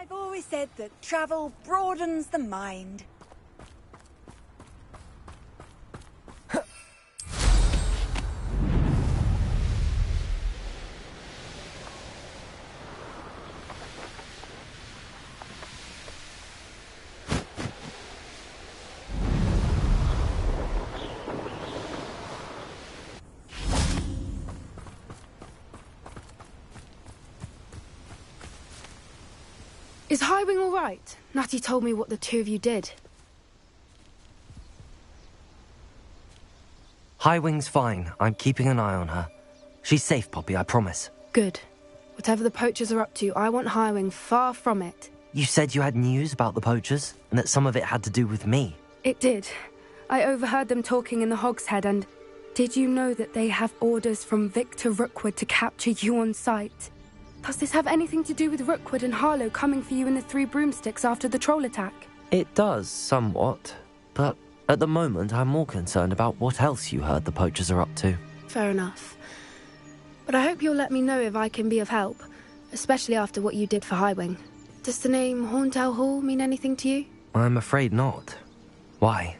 I've always said that travel broadens the mind. Is Highwing all right? Natty told me what the two of you did. Highwing's fine. I'm keeping an eye on her. She's safe, Poppy, I promise. Good. Whatever the poachers are up to, I want Highwing far from it. You said you had news about the poachers, and that some of it had to do with me. It did. I overheard them talking in the Hogshead, and did you know that they have orders from Victor Rookwood to capture you on sight? Does this have anything to do with Rookwood and Harlow coming for you in the Three Broomsticks after the troll attack? It does, somewhat. But at the moment, I'm more concerned about what else you heard the poachers are up to. Fair enough. But I hope you'll let me know if I can be of help, especially after what you did for Highwing. Does the name Horntail Hall mean anything to you? I'm afraid not. Why?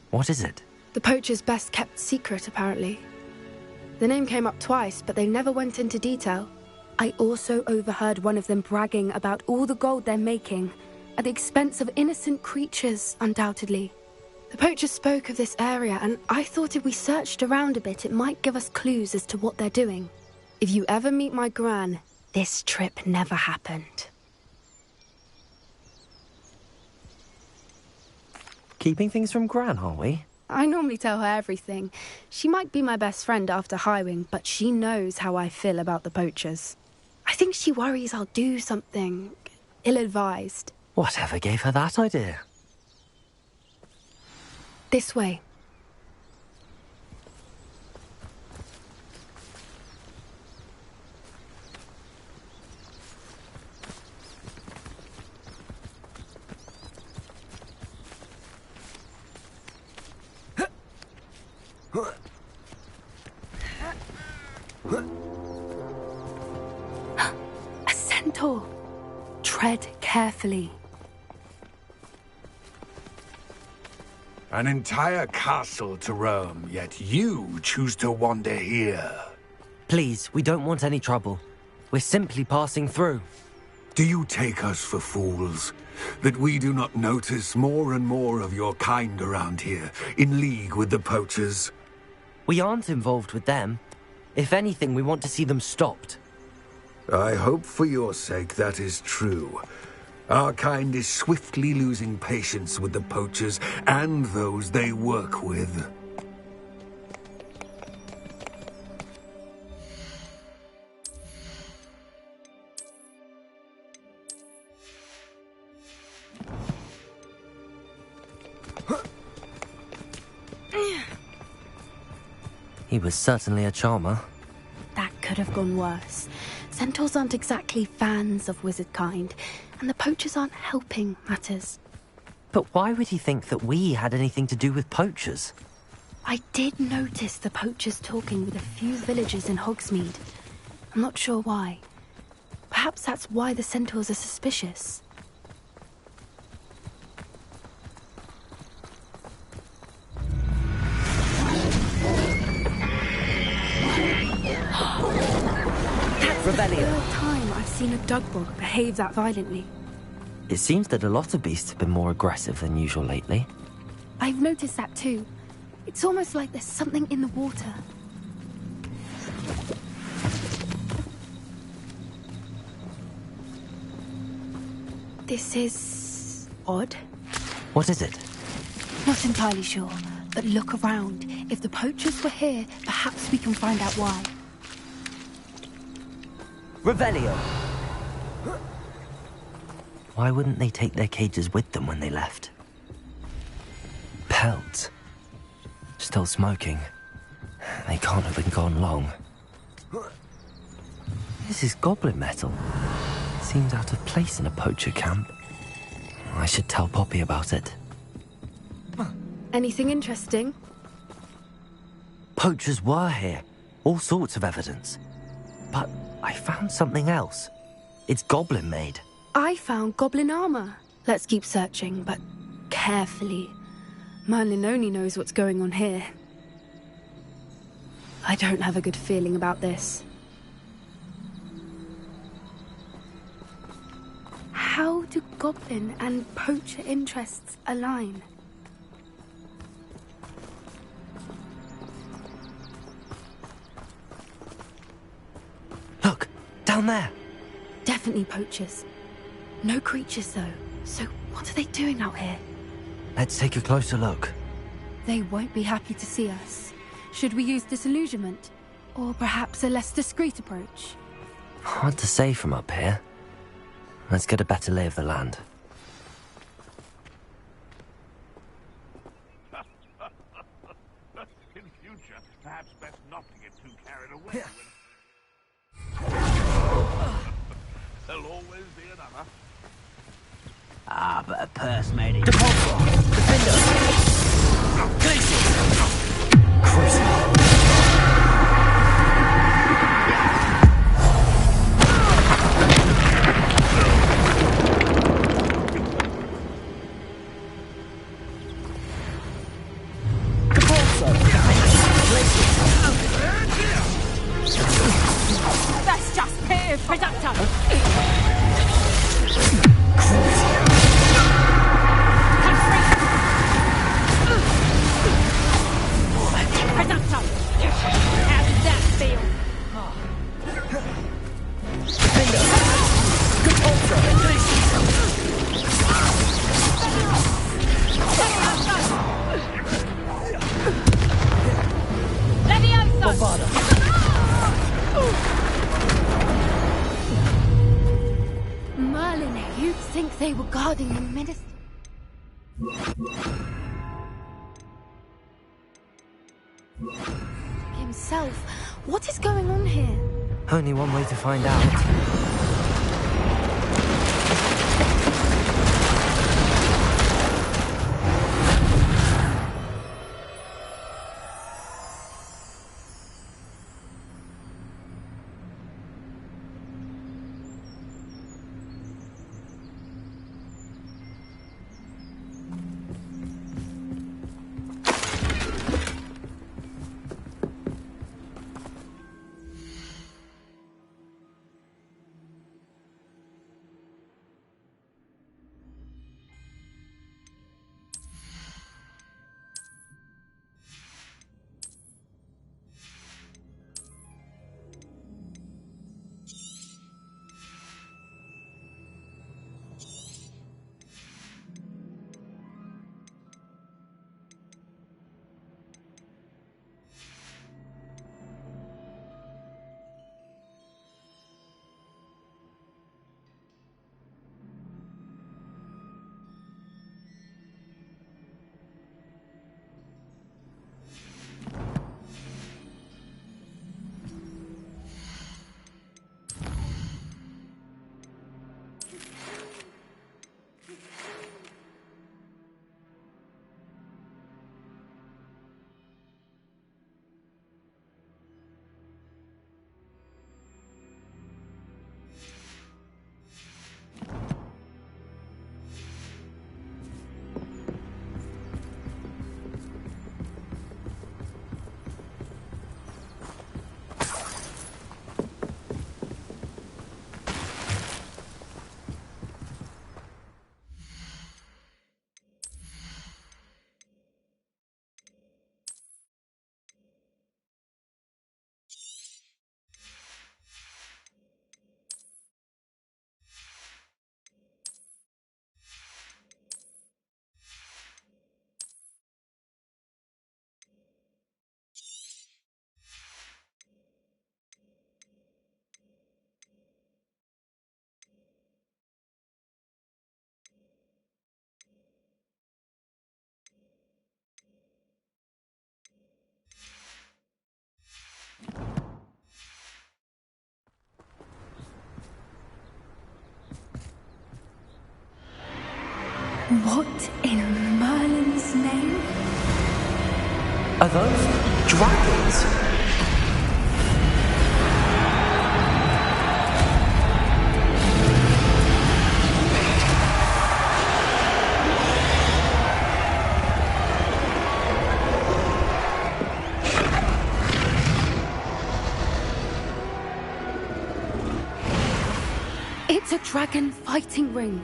What is it? The poachers' best-kept secret, apparently. The name came up twice, but they never went into detail. I also overheard one of them bragging about all the gold they're making, at the expense of innocent creatures, undoubtedly. The poachers spoke of this area, and I thought if we searched around a bit, it might give us clues as to what they're doing. If you ever meet my gran, this trip never happened. Keeping things from Gran, are we? I normally tell her everything. She might be my best friend after Highwing, but she knows how I feel about the poachers. I think she worries I'll do something ill-advised. Whatever gave her that idea? This way. A centaur. Tread carefully. An entire castle to roam, yet you choose to wander here. Please, we don't want any trouble. We're simply passing through. Do you take us for fools? That we do not notice more and more of your kind around here, in league with the poachers? We aren't involved with them. If anything, we want to see them stopped. I hope for your sake that is true. Our kind is swiftly losing patience with the poachers and those they work with. He was certainly a charmer. That could have gone worse. Centaurs aren't exactly fans of wizard kind, and the poachers aren't helping matters. But why would he think that we had anything to do with poachers? I did notice the poachers talking with a few villagers in Hogsmeade. I'm not sure why. Perhaps that's why the centaurs are suspicious. That's the third time I've seen a dugbog behave that violently. It seems that a lot of beasts have been more aggressive than usual lately. I've noticed that too. It's almost like there's something in the water. This is odd. What is it? Not entirely sure, but look around. If the poachers were here, perhaps we can find out why. Revelio! Why wouldn't they take their cages with them when they left? Pelts. Still smoking. They can't have been gone long. This is goblin metal. Seems out of place in a poacher camp. I should tell Poppy about it. Anything interesting? Poachers were here. All sorts of evidence. But I found something else. It's goblin made. I found goblin armor. Let's keep searching, but carefully. Merlin only knows what's going on here. I don't have a good feeling about this. How do goblin and poacher interests align? Look, down there. Definitely poachers. No creatures, though. So what are they doing out here? Let's take a closer look. They won't be happy to see us. Should we use disillusionment? Or perhaps a less discreet approach? Hard to say from up here. Let's get a better lay of the land. In future, perhaps best not to get too carried away. There'll always be another. Ah, but a purse made it. Defender! Crucible! That's just pure production. How does that feel? Merlin, you'd think they were guarding the minister. Himself. What is going on here? Only one way to find out. What in Merlin's name? Are those dragons? dragon fighting ring.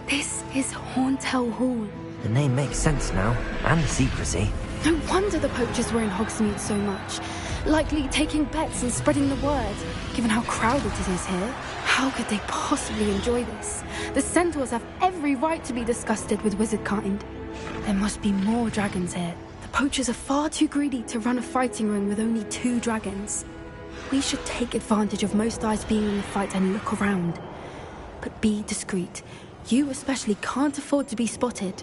This is Hauntel Hall. The name makes sense now, and the secrecy. No wonder the poachers were in Hogsmeade so much. Likely taking bets and spreading the word, given how crowded it is here. How could they possibly enjoy this? The centaurs have every right to be disgusted with wizard kind. There must be more dragons here. The poachers are far too greedy to run a fighting ring with only 2 dragons. We should take advantage of most eyes being in the fight and look around. But be discreet. You especially can't afford to be spotted.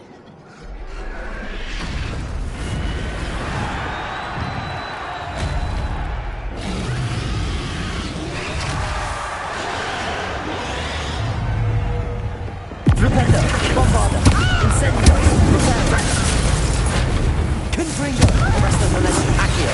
Rependo, Bombarda, Incendio, Reparo, Confringo, Arresto Valenti, Accio.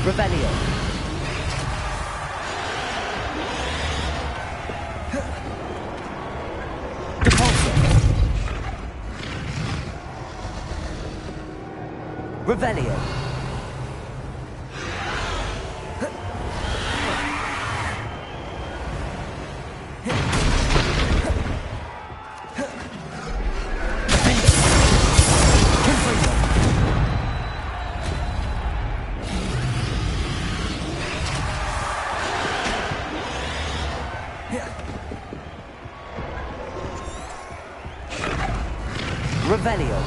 Revelio. Depulso. Revelio. Revelio.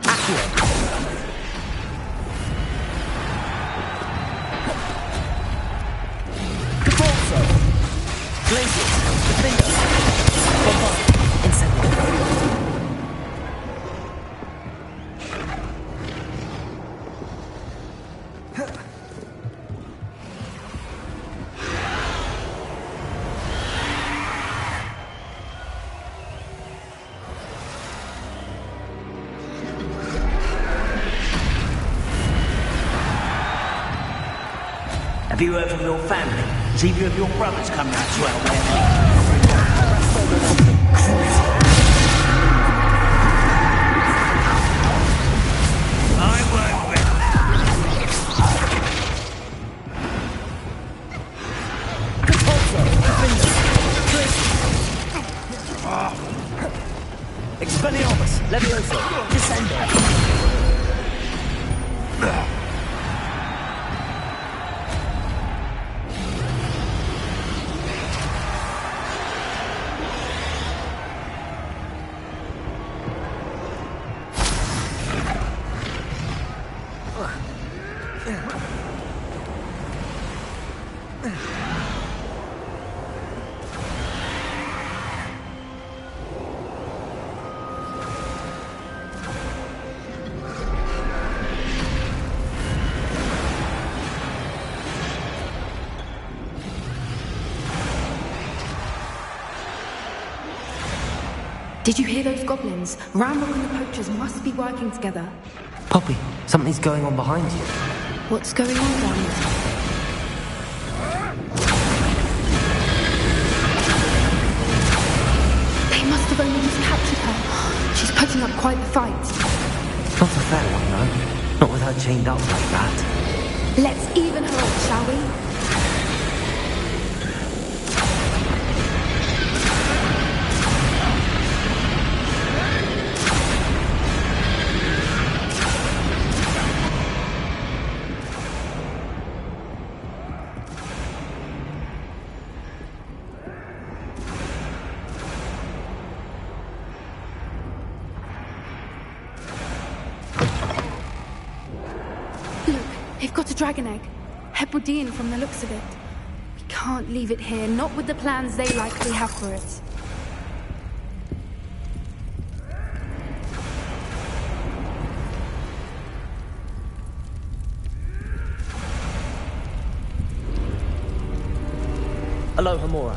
Accio. Depulso. Glacius. Defender. Bombard. Incendio. Have you heard from your family? Has either of your brothers come round to help their I won't win. Expelliarmus, Levioso, Descendo. Did you hear those goblins? Rambo and the poachers must be working together. Poppy, something's going on behind you. What's going on down there? They must have only just captured her. She's putting up quite the fight. Not a fair one, though. Not with her chained up like that. Let's even her up, shall we? got a dragon egg. Hebridean from the looks of it. We can't leave it here, not with the plans they likely have for it. Hello, Hamura.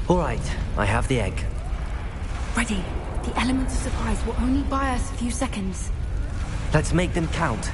All right, I have the egg. Ready. The elements of surprise will only buy us a few seconds. Let's make them count.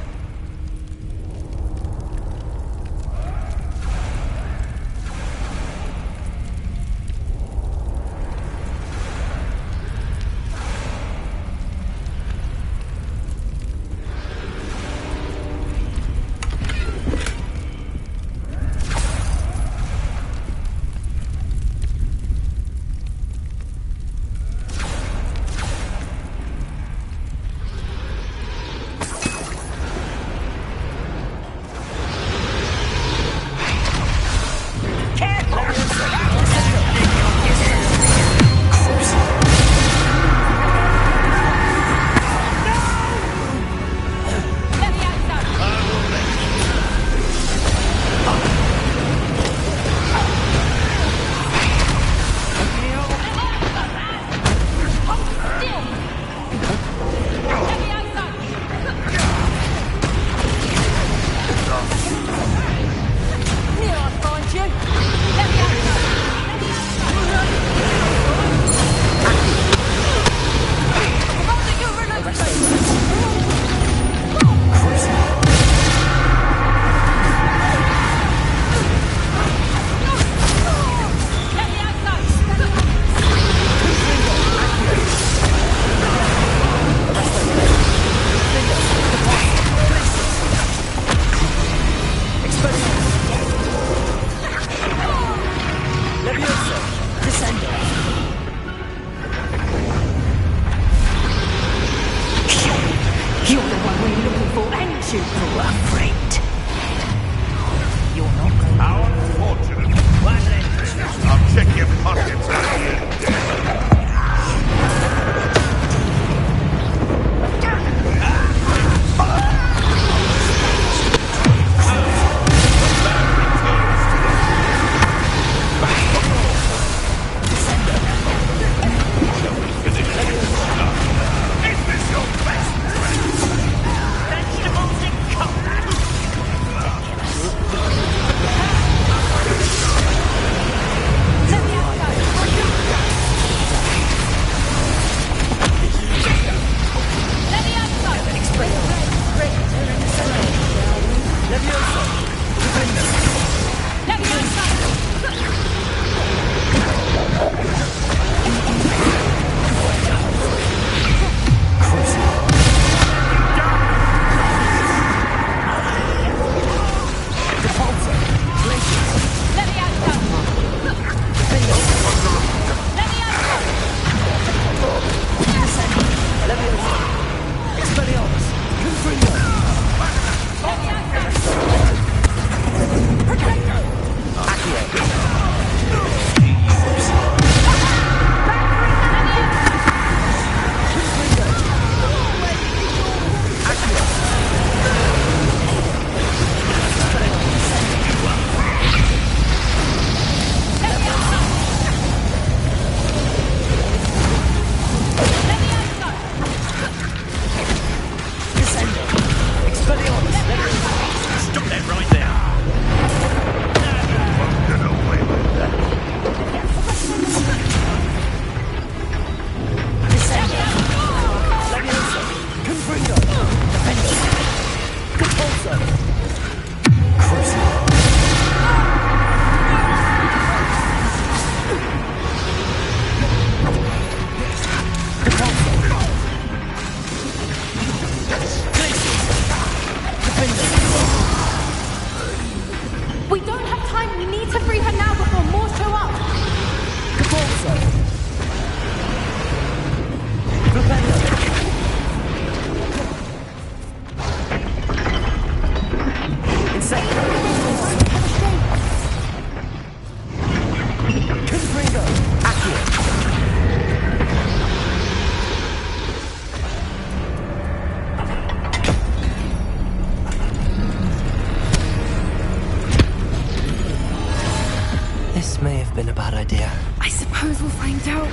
This may have been a bad idea. I suppose we'll find out.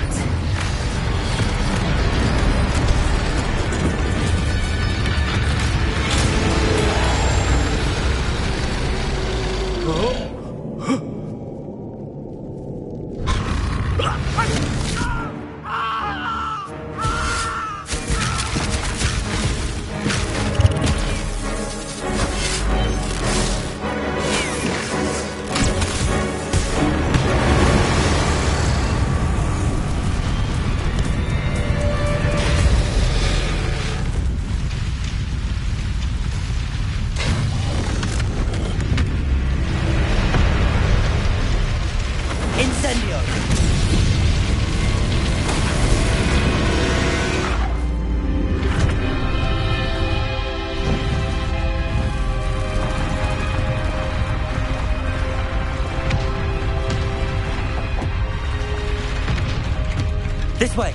This way!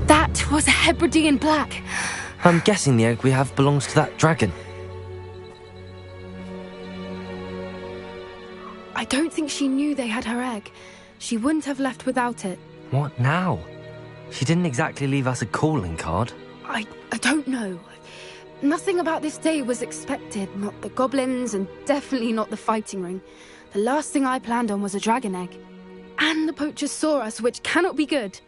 That was a Hebridean black. I'm guessing the egg we have belongs to that dragon. I don't think she knew they had her egg. She wouldn't have left without it. What now? She didn't exactly leave us a calling card. I don't know. Nothing about this day was expected. Not the goblins, and definitely not the fighting ring. The last thing I planned on was a dragon egg. And the poachers saw us, which cannot be good.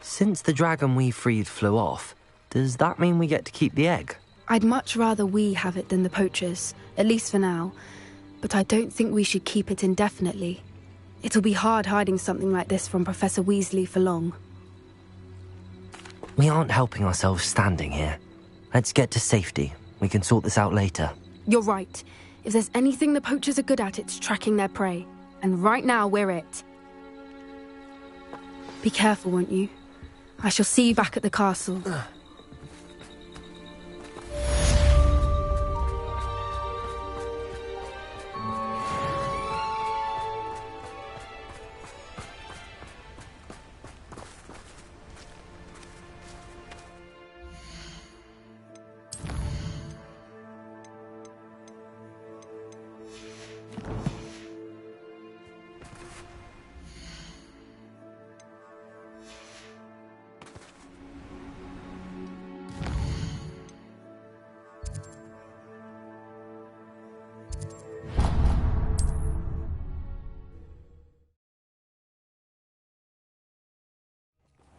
Since the dragon we freed flew off, does that mean we get to keep the egg? I'd much rather we have it than the poachers, at least for now. But I don't think we should keep it indefinitely. It'll be hard hiding something like this from Professor Weasley for long. We aren't helping ourselves standing here. Let's get to safety. We can sort this out later. You're right. If there's anything the poachers are good at, it's tracking their prey. And right now, we're it. Be careful, won't you? I shall see you back at the castle.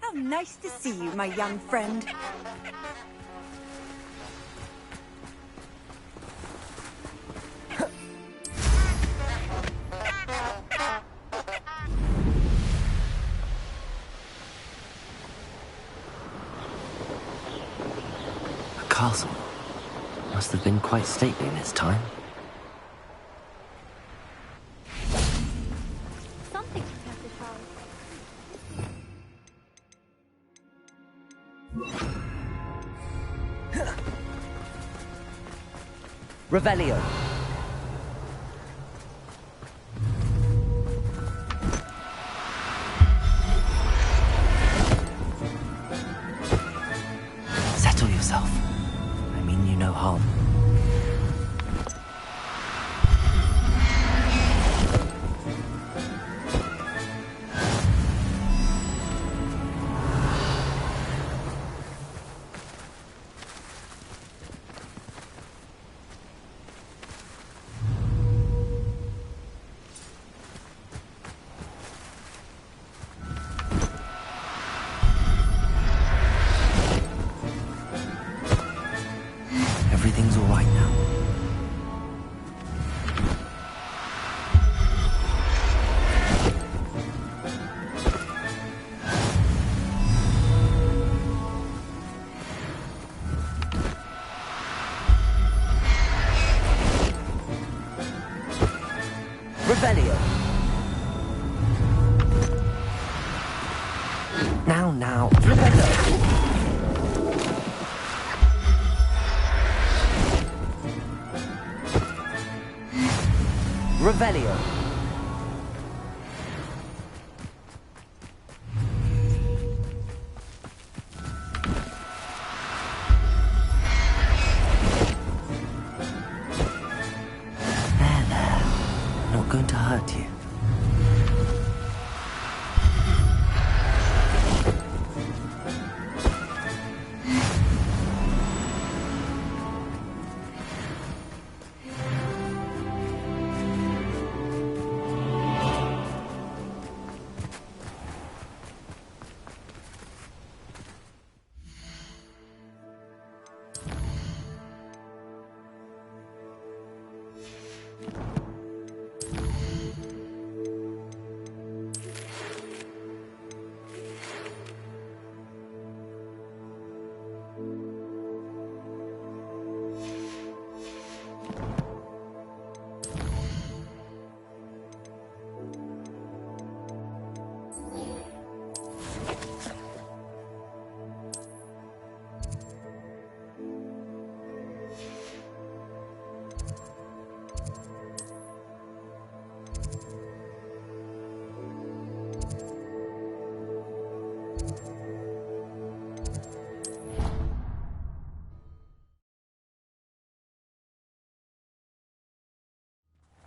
How nice to see you, my young friend. A castle. Must have been quite stately in its time. Something protect this house. Revelio. Settle yourself. I mean you no harm. Everything's all right now. Revelio. Now. Revelio. Revelio. going to hurt you.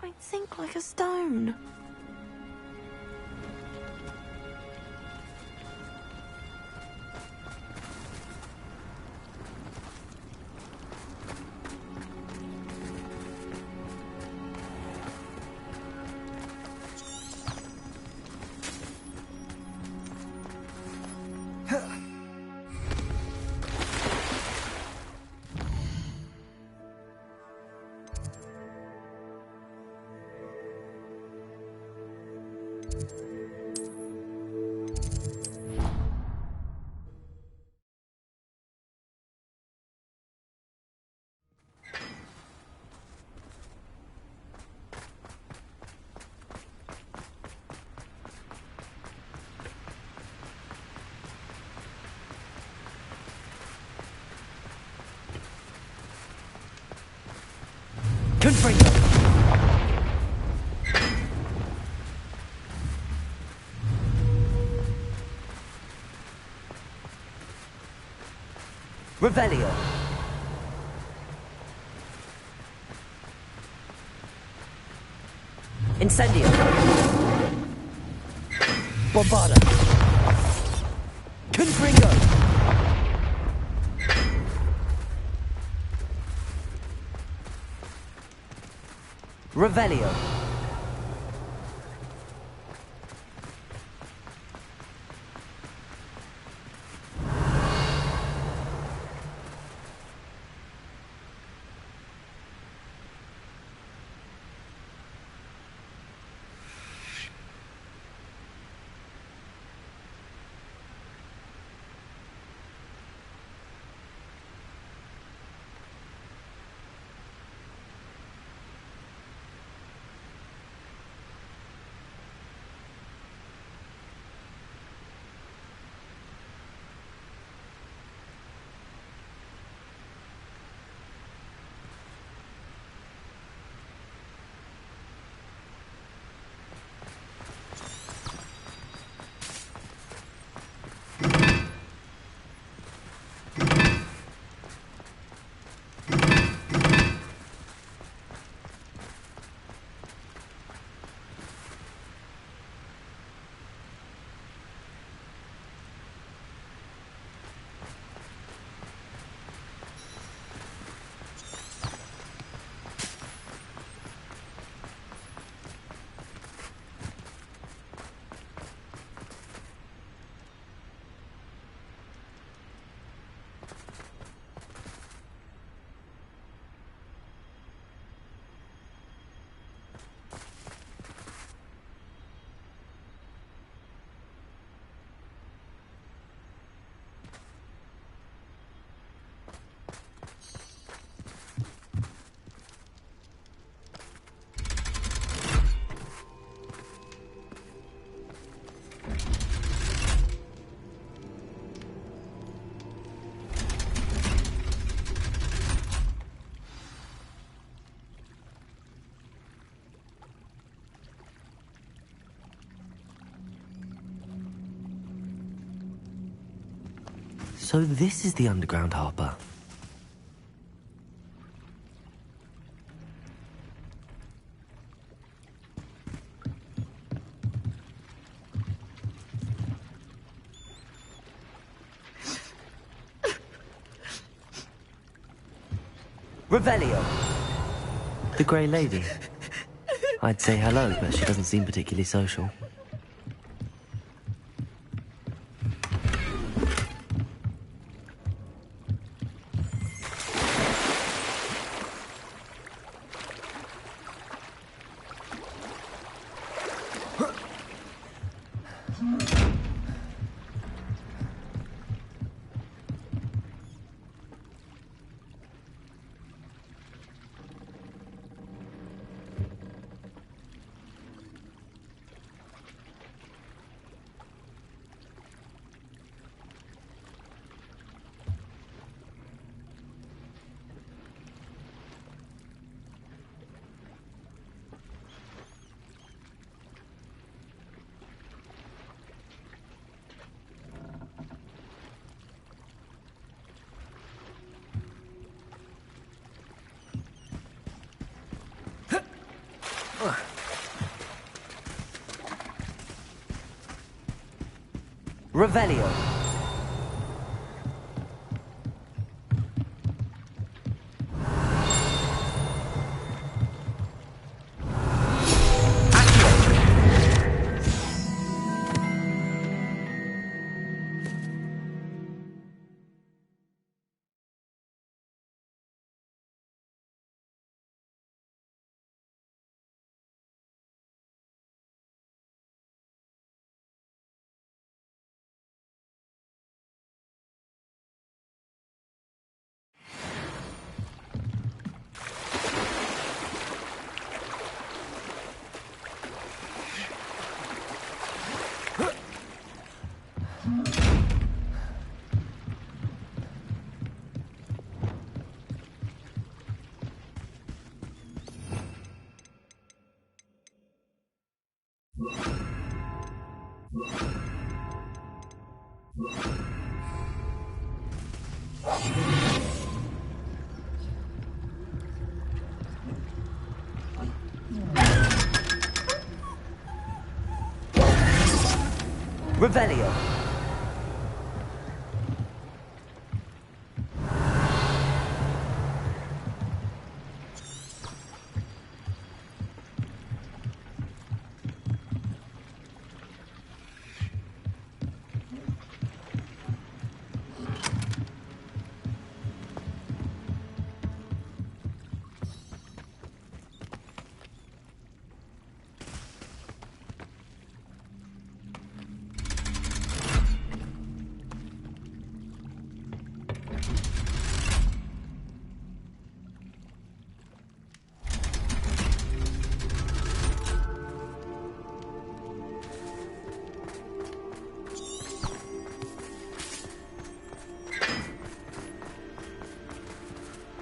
I sink like a stone. Confringo! Revelio! Incendio! Bombarda! Confringo! Revelio! So this is the underground harbor. Revelio. The Grey Lady. I'd say hello, but she doesn't seem particularly social. Revelio. Revelio.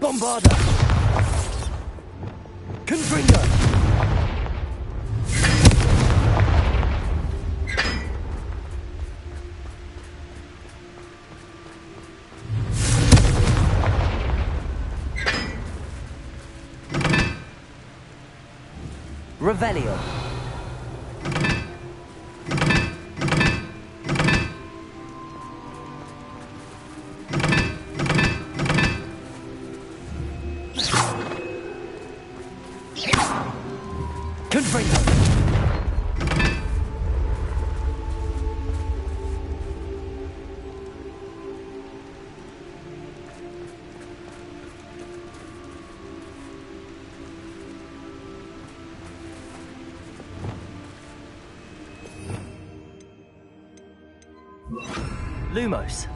Bombarda! Confringo! Revelio. Confringo! Lumos.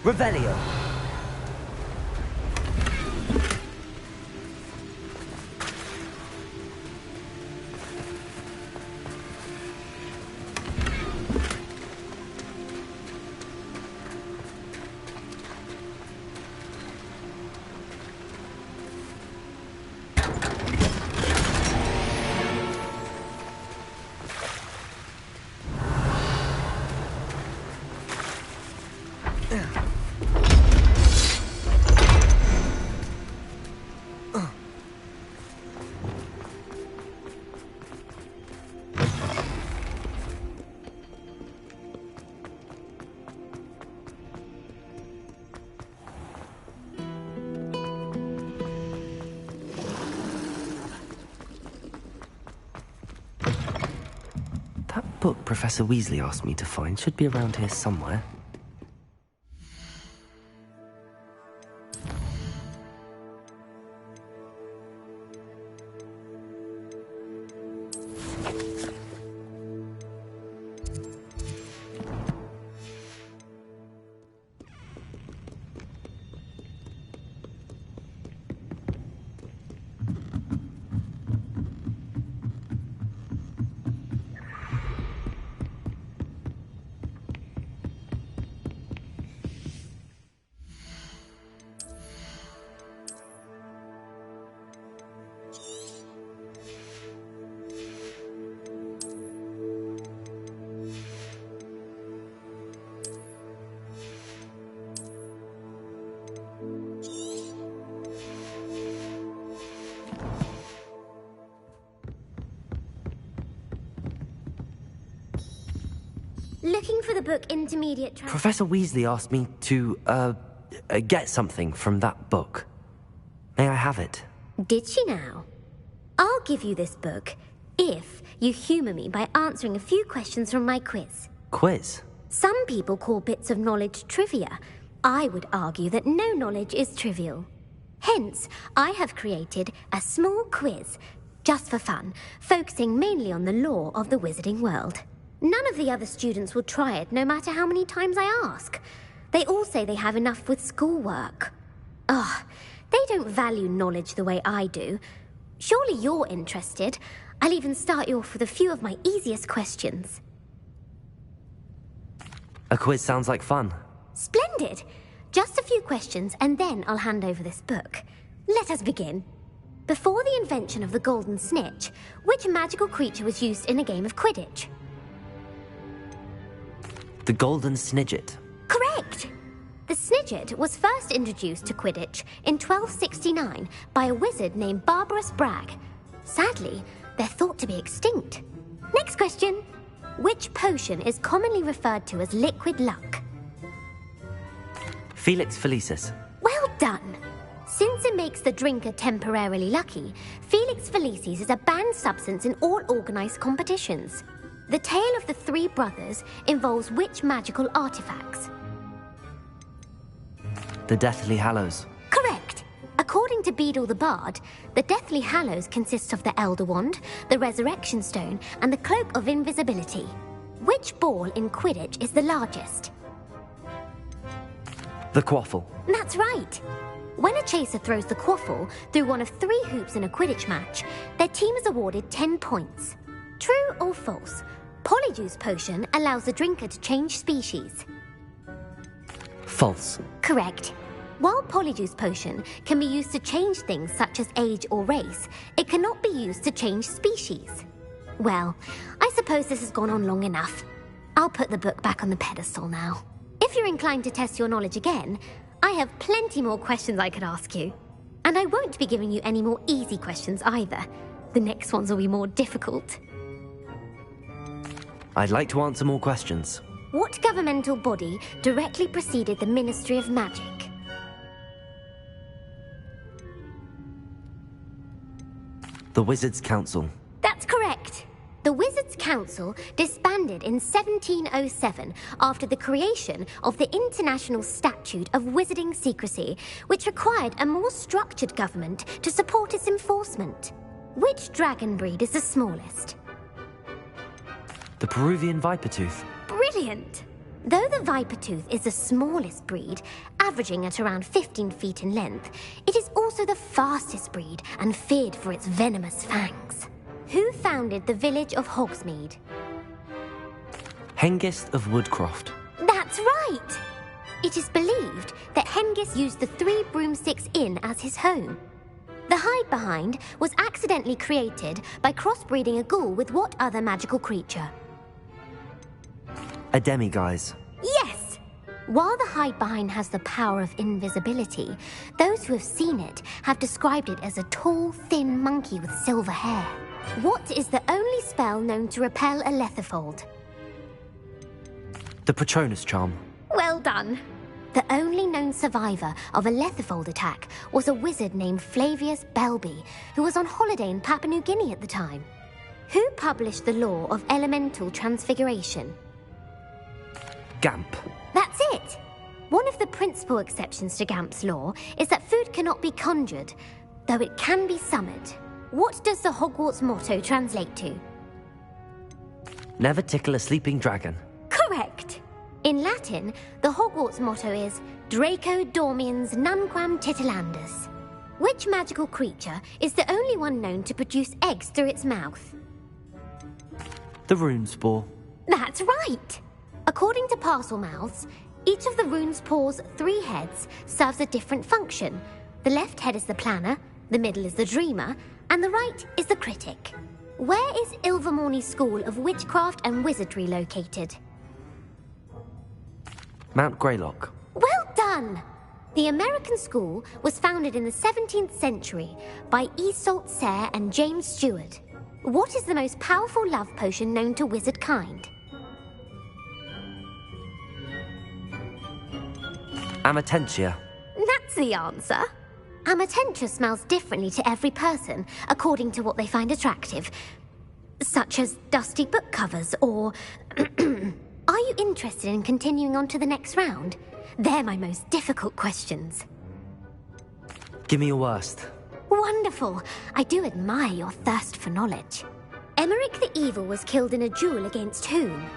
Revelio. That book Professor Weasley asked me to find should be around here somewhere. Looking for the book Intermediate Professor Weasley asked me to, get something from that book. May I have it? Did she now? I'll give you this book if you humour me by answering a few questions from my quiz. Quiz? Some people call bits of knowledge trivia. I would argue that no knowledge is trivial. Hence, I have created a small quiz, just for fun, focusing mainly on the lore of the wizarding world. None of the other students will try it, no matter how many times I ask. They all say they have enough with schoolwork. Ugh, they don't value knowledge the way I do. Surely you're interested. I'll even start you off with a few of my easiest questions. A quiz sounds like fun. Splendid! Just a few questions, and then I'll hand over this book. Let us begin. Before the invention of the golden snitch, which magical creature was used in a game of Quidditch? The Golden Snidget. Correct! The Snidget was first introduced to Quidditch in 1269 by a wizard named Barbarous Bragg. Sadly, they're thought to be extinct. Next question. Which potion is commonly referred to as liquid luck? Felix Felicis. Well done! Since it makes the drinker temporarily lucky, Felix Felicis is a banned substance in all organised competitions. The tale of the three brothers involves which magical artifacts? The Deathly Hallows. Correct! According to Beadle the Bard, the Deathly Hallows consists of the Elder Wand, the Resurrection Stone, and the Cloak of Invisibility. Which ball in Quidditch is the largest? The Quaffle. That's right! When a chaser throws the quaffle through one of 3 hoops in a Quidditch match, their team is awarded 10 points. True or false? Polyjuice Potion allows the drinker to change species. False. Correct. While Polyjuice Potion can be used to change things such as age or race, it cannot be used to change species. Well, I suppose this has gone on long enough. I'll put the book back on the pedestal now. If you're inclined to test your knowledge again, I have plenty more questions I could ask you. And I won't be giving you any more easy questions either. The next ones will be more difficult. I'd like to answer more questions. What governmental body directly preceded the Ministry of Magic? The Wizards' Council. That's correct. The Wizards' Council disbanded in 1707 after the creation of the International Statute of Wizarding Secrecy, which required a more structured government to support its enforcement. Which dragon breed is the smallest? The Peruvian Vipertooth. Brilliant! Though the Vipertooth is the smallest breed, averaging at around 15 feet in length, it is also the fastest breed and feared for its venomous fangs. Who founded the village of Hogsmeade? Hengist of Woodcroft. That's right! It is believed that Hengist used the Three Broomsticks Inn as his home. The hide-behind was accidentally created by crossbreeding a ghoul with what other magical creature? A demiguise. Yes! While the hide-behind has the power of invisibility, those who have seen it have described it as a tall, thin monkey with silver hair. What is the only spell known to repel a lethifold? The Patronus charm. Well done! The only known survivor of a lethifold attack was a wizard named Flavius Belby, who was on holiday in Papua New Guinea at the time. Who published the law of elemental transfiguration? Gamp. That's it! One of the principal exceptions to Gamp's law is that food cannot be conjured, though it can be summoned. What does the Hogwarts motto translate to? Never tickle a sleeping dragon. Correct! In Latin, the Hogwarts motto is Draco Dormiens Nunquam Titilandus. Which magical creature is the only one known to produce eggs through its mouth? The Runespore. That's right! According to Parselmouths, each of the Runespore's 3 heads serves a different function. The left head is the planner, the middle is the dreamer, and the right is the critic. Where is Ilvermorny School of Witchcraft and Wizardry located? Mount Greylock. Well done! The American school was founded in the 17th century by Iseult Sayre and James Stewart. What is the most powerful love potion known to wizard kind? Amatentia. That's the answer. Amatentia smells differently to every person, according to what they find attractive, such as dusty book covers or... Are you interested in continuing on to the next round? They're my most difficult questions. Give me your worst. Wonderful. I do admire your thirst for knowledge. Emmerich the Evil was killed in a duel against whom?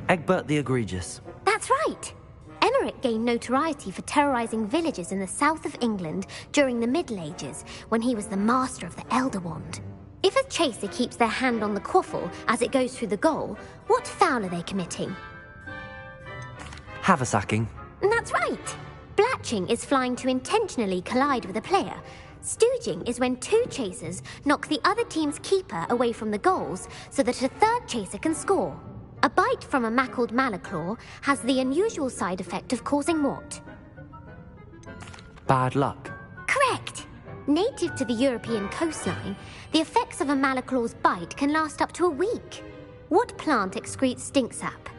Egbert the Egregious. That's right. Emmerich gained notoriety for terrorizing villages in the south of England during the Middle Ages, when he was the master of the Elder Wand. If a chaser keeps their hand on the quaffle as it goes through the goal, what foul are they committing? Haversacking. That's right. Blatching is flying to intentionally collide with a player. Stooging is when 2 chasers knock the other team's keeper away from the goals so that a third chaser can score. A bite from a mackled malaclaw has the unusual side effect of causing what? Bad luck. Correct! Native to the European coastline, the effects of a malaclaw's bite can last up to a week. What plant excretes stink sap?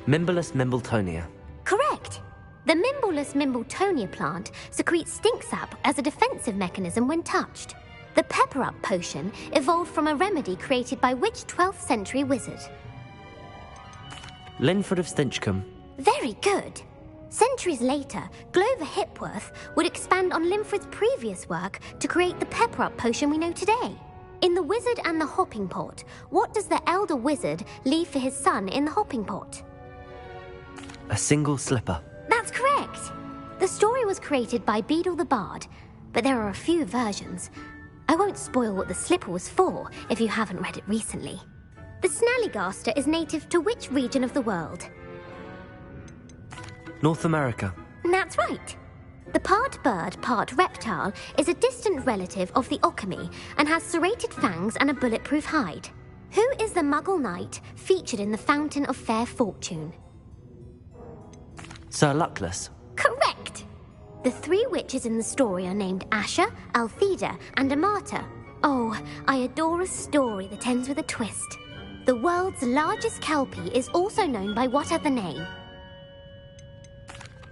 Mimbulus Mimbletonia. Correct! The Mimbulus Mimbletonia plant secretes stink sap as a defensive mechanism when touched. The Pepper-Up potion evolved from a remedy created by which 12th century wizard? Linford of Stinchcombe. Very good! Centuries later, Glover Hipworth would expand on Linford's previous work to create the Pepper-Up potion we know today. In The Wizard and the Hopping Pot, what does the elder wizard leave for his son in the hopping pot? A single slipper. That's correct! The story was created by Beadle the Bard, but there are a few versions. I won't spoil what the slipper was for if you haven't read it recently. The Snallygaster is native to which region of the world? North America. That's right. The part bird, part reptile is a distant relative of the Occamy and has serrated fangs and a bulletproof hide. Who is the Muggle knight featured in the Fountain of Fair Fortune? Sir Luckless. Correct! The 3 witches in the story are named Asha, Altheda, and Amata. Oh, I adore a story that ends with a twist. The world's largest kelpie is also known by what other name?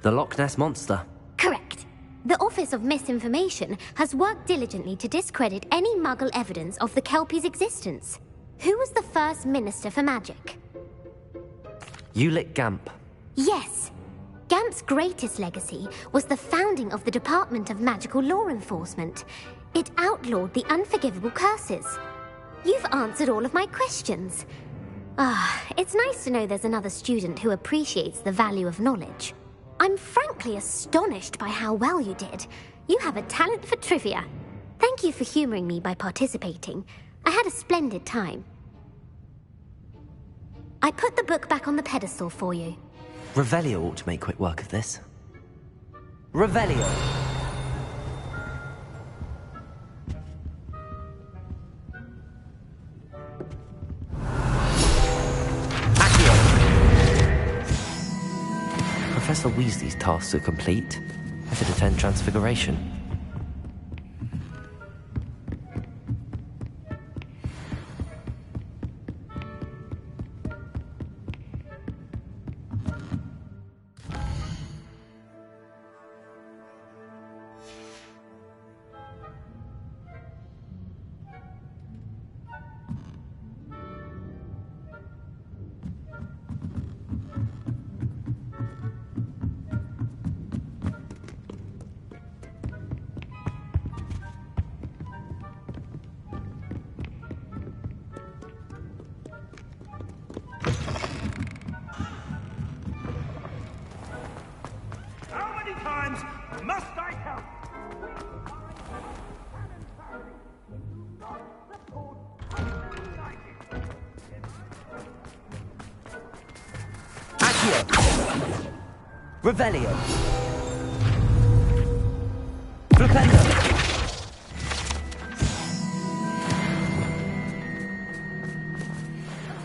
The Loch Ness Monster. Correct. The Office of Misinformation has worked diligently to discredit any Muggle evidence of the kelpie's existence. Who was the first Minister for Magic? Ulick Gamp. Yes. Gamp's greatest legacy was the founding of the Department of Magical Law Enforcement. It outlawed the unforgivable curses. You've answered all of my questions. It's nice to know there's another student who appreciates the value of knowledge. I'm frankly astonished by how well you did. You have a talent for trivia. Thank you for humoring me by participating. I had a splendid time. I put the book back on the pedestal for you. Revelio ought to make quick work of this. Revelio! Professor Weasley's tasks are complete. I should attend Transfiguration. Must I help? Accio! Revelio! Flipendo!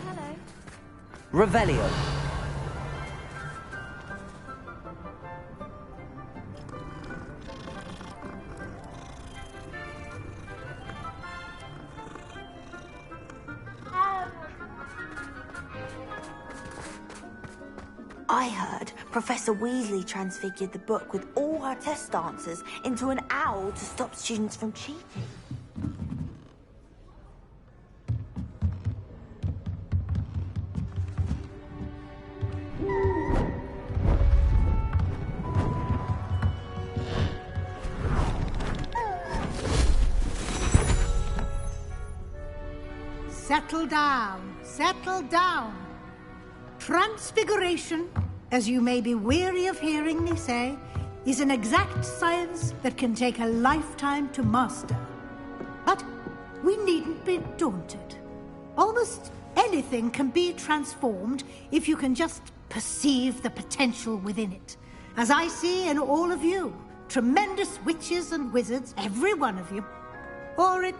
Hello. Revelio! I heard Professor Weasley transfigured the book with all her test answers into an owl to stop students from cheating. Settle down, settle down. Transfiguration, as you may be weary of hearing me say, is an exact science that can take a lifetime to master. But we needn't be daunted. Almost anything can be transformed if you can just perceive the potential within it. As I see in all of you, tremendous witches and wizards, every one of you. Or it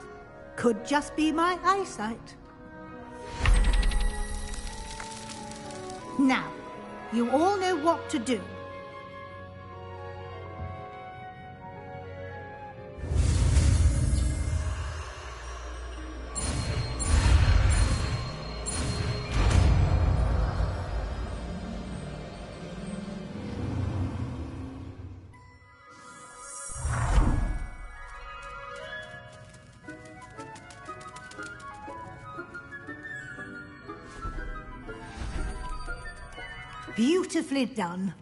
could just be my eyesight. Now, you all know what to do. Beautifully done.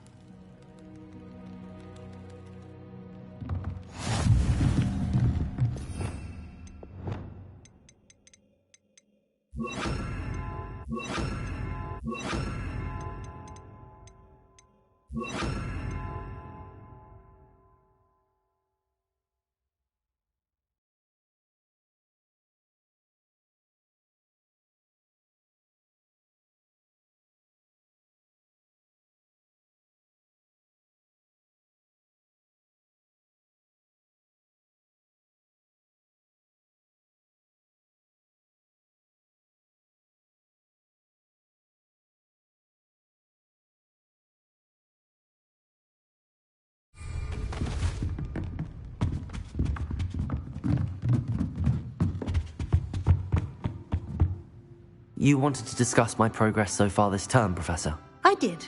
You wanted to discuss my progress so far this term, Professor? I did.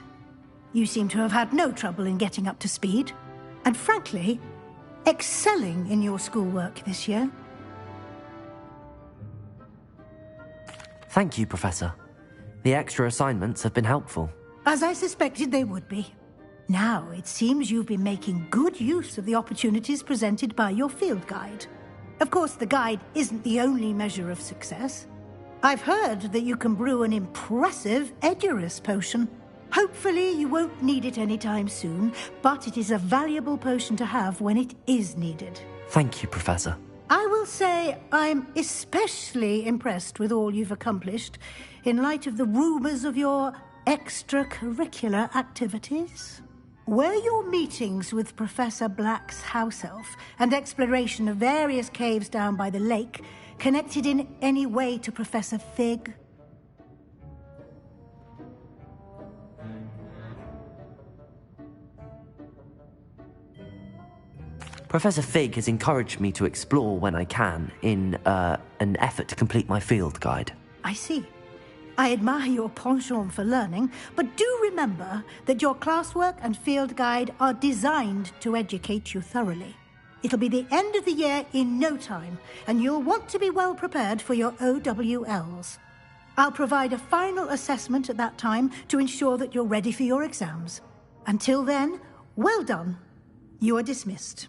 You seem to have had no trouble in getting up to speed. And frankly, excelling in your schoolwork this year. Thank you, Professor. The extra assignments have been helpful. As I suspected they would be. Now, it seems you've been making good use of the opportunities presented by your field guide. Of course, the guide isn't the only measure of success. I've heard that you can brew an impressive Edurus potion. Hopefully you won't need it anytime soon, but it is a valuable potion to have when it is needed. Thank you, Professor. I will say I'm especially impressed with all you've accomplished in light of the rumors of your extracurricular activities. Were your meetings with Professor Black's house elf and exploration of various caves down by the lake connected in any way to Professor Fig? Professor Fig has encouraged me to explore when I can in an effort to complete my field guide. I see. I admire your penchant for learning, but do remember that your classwork and field guide are designed to educate you thoroughly. It'll be the end of the year in no time, and you'll want to be well prepared for your OWLs. I'll provide a final assessment at that time to ensure that you're ready for your exams. Until then, well done. You are dismissed.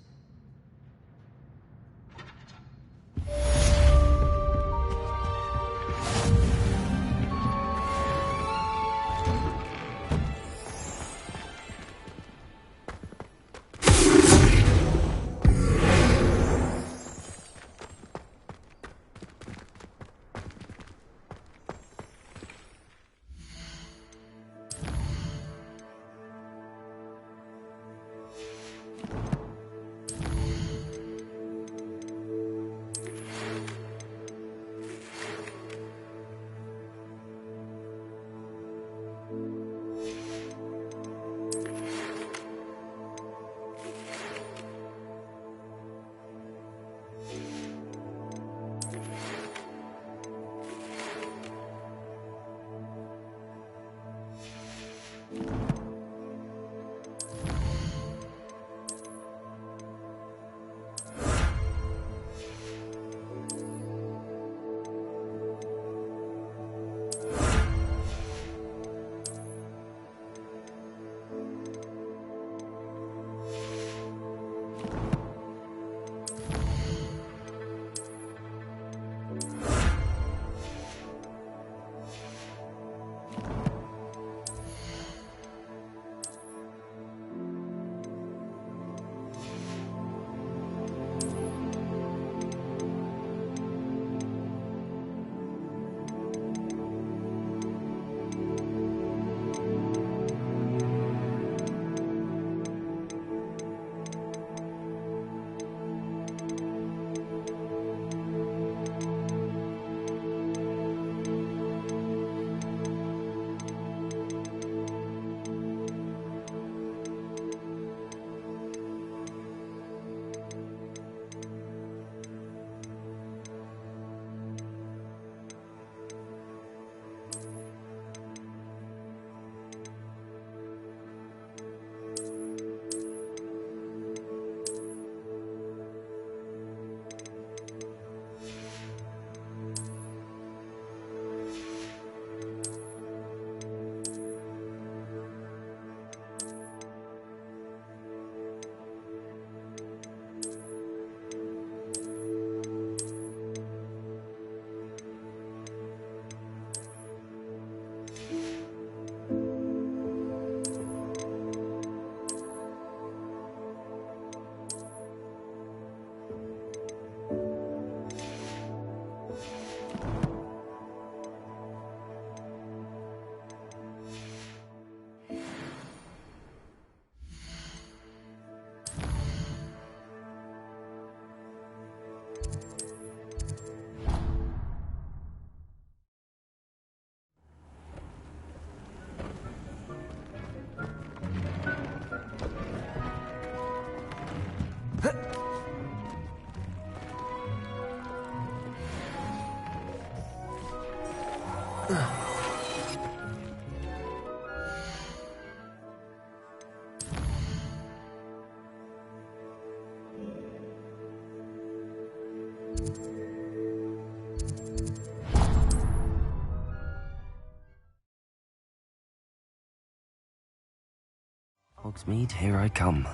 Hogsmeade, here I come.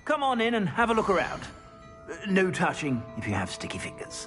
Come on in and have a look around. No touching if you have sticky fingers.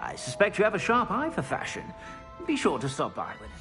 I suspect you have a sharp eye for fashion. Be sure to stop by with it.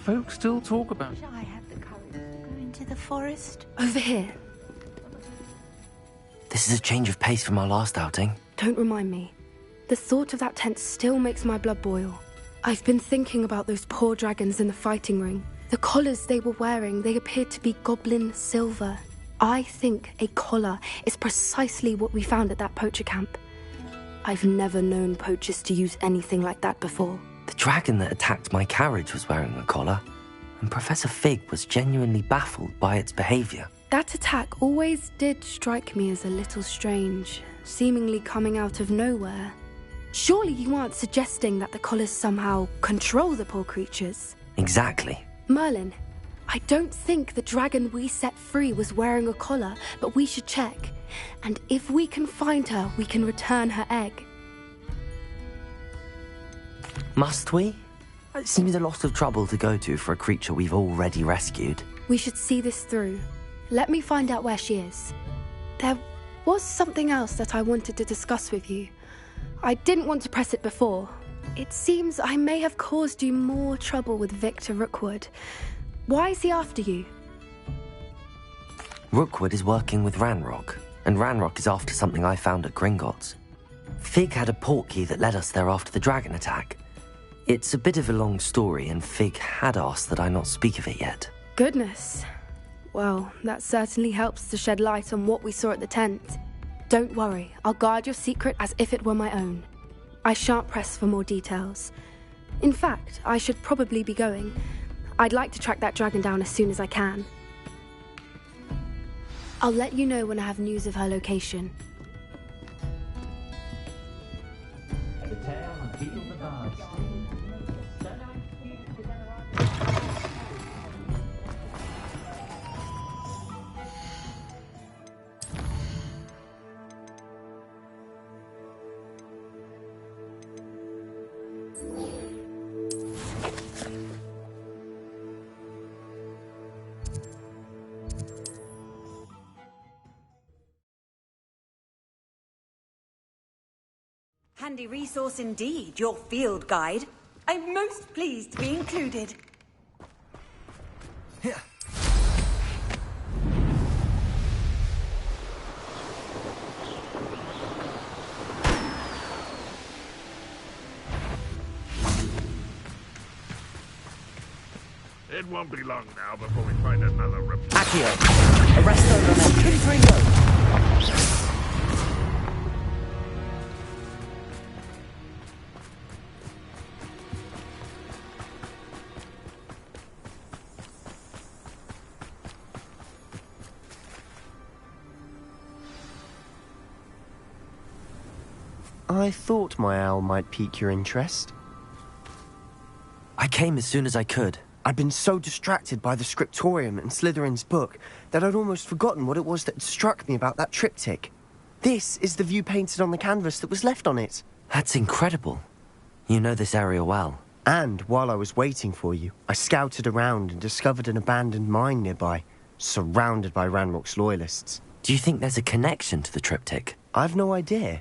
Folks still talk about... I have the courage to go into the forest. Over here. This is a change of pace from our last outing. Don't remind me. The thought of that tent still makes my blood boil. I've been thinking about those poor dragons in the fighting ring. The collars they were wearing, they appeared to be goblin silver. I think a collar is precisely what we found at that poacher camp. I've never known poachers to use anything like that before. The dragon that attacked my carriage was wearing a collar, and Professor Fig was genuinely baffled by its behavior. That attack always did strike me as a little strange, seemingly coming out of nowhere. Surely you aren't suggesting that the collars somehow control the poor creatures? Exactly. Merlin, I don't think the dragon we set free was wearing a collar, but we should check. And if we can find her, we can return her egg. Must we? It seems a lot of trouble to go to for a creature we've already rescued. We should see this through. Let me find out where she is. There was something else that I wanted to discuss with you. I didn't want to press it before. It seems I may have caused you more trouble with Victor Rookwood. Why is he after you? Rookwood is working with Ranrock, and Ranrock is after something I found at Gringotts. Fig had a portkey that led us there after the dragon attack. It's a bit of a long story, and Fig had asked that I not speak of it yet. Goodness. Well, that certainly helps to shed light on what we saw at the tent. Don't worry, I'll guard your secret as if it were my own. I shan't press for more details. In fact, I should probably be going. I'd like to track that dragon down as soon as I can. I'll let you know when I have news of her location. The tail and feel the bars. handy resource indeed, your field guide. I'm most pleased to be included. It won't be long now before we find another Accio, arresto confringo. I thought my owl might pique your interest. I came as soon as I could. I'd been so distracted by the scriptorium and Slytherin's book that I'd almost forgotten what it was that struck me about that triptych. This is the view painted on the canvas that was left on it. That's incredible. You know this area well. And while I was waiting for you, I scouted around and discovered an abandoned mine nearby, surrounded by Ranrock's loyalists. Do you think there's a connection to the triptych? I've no idea,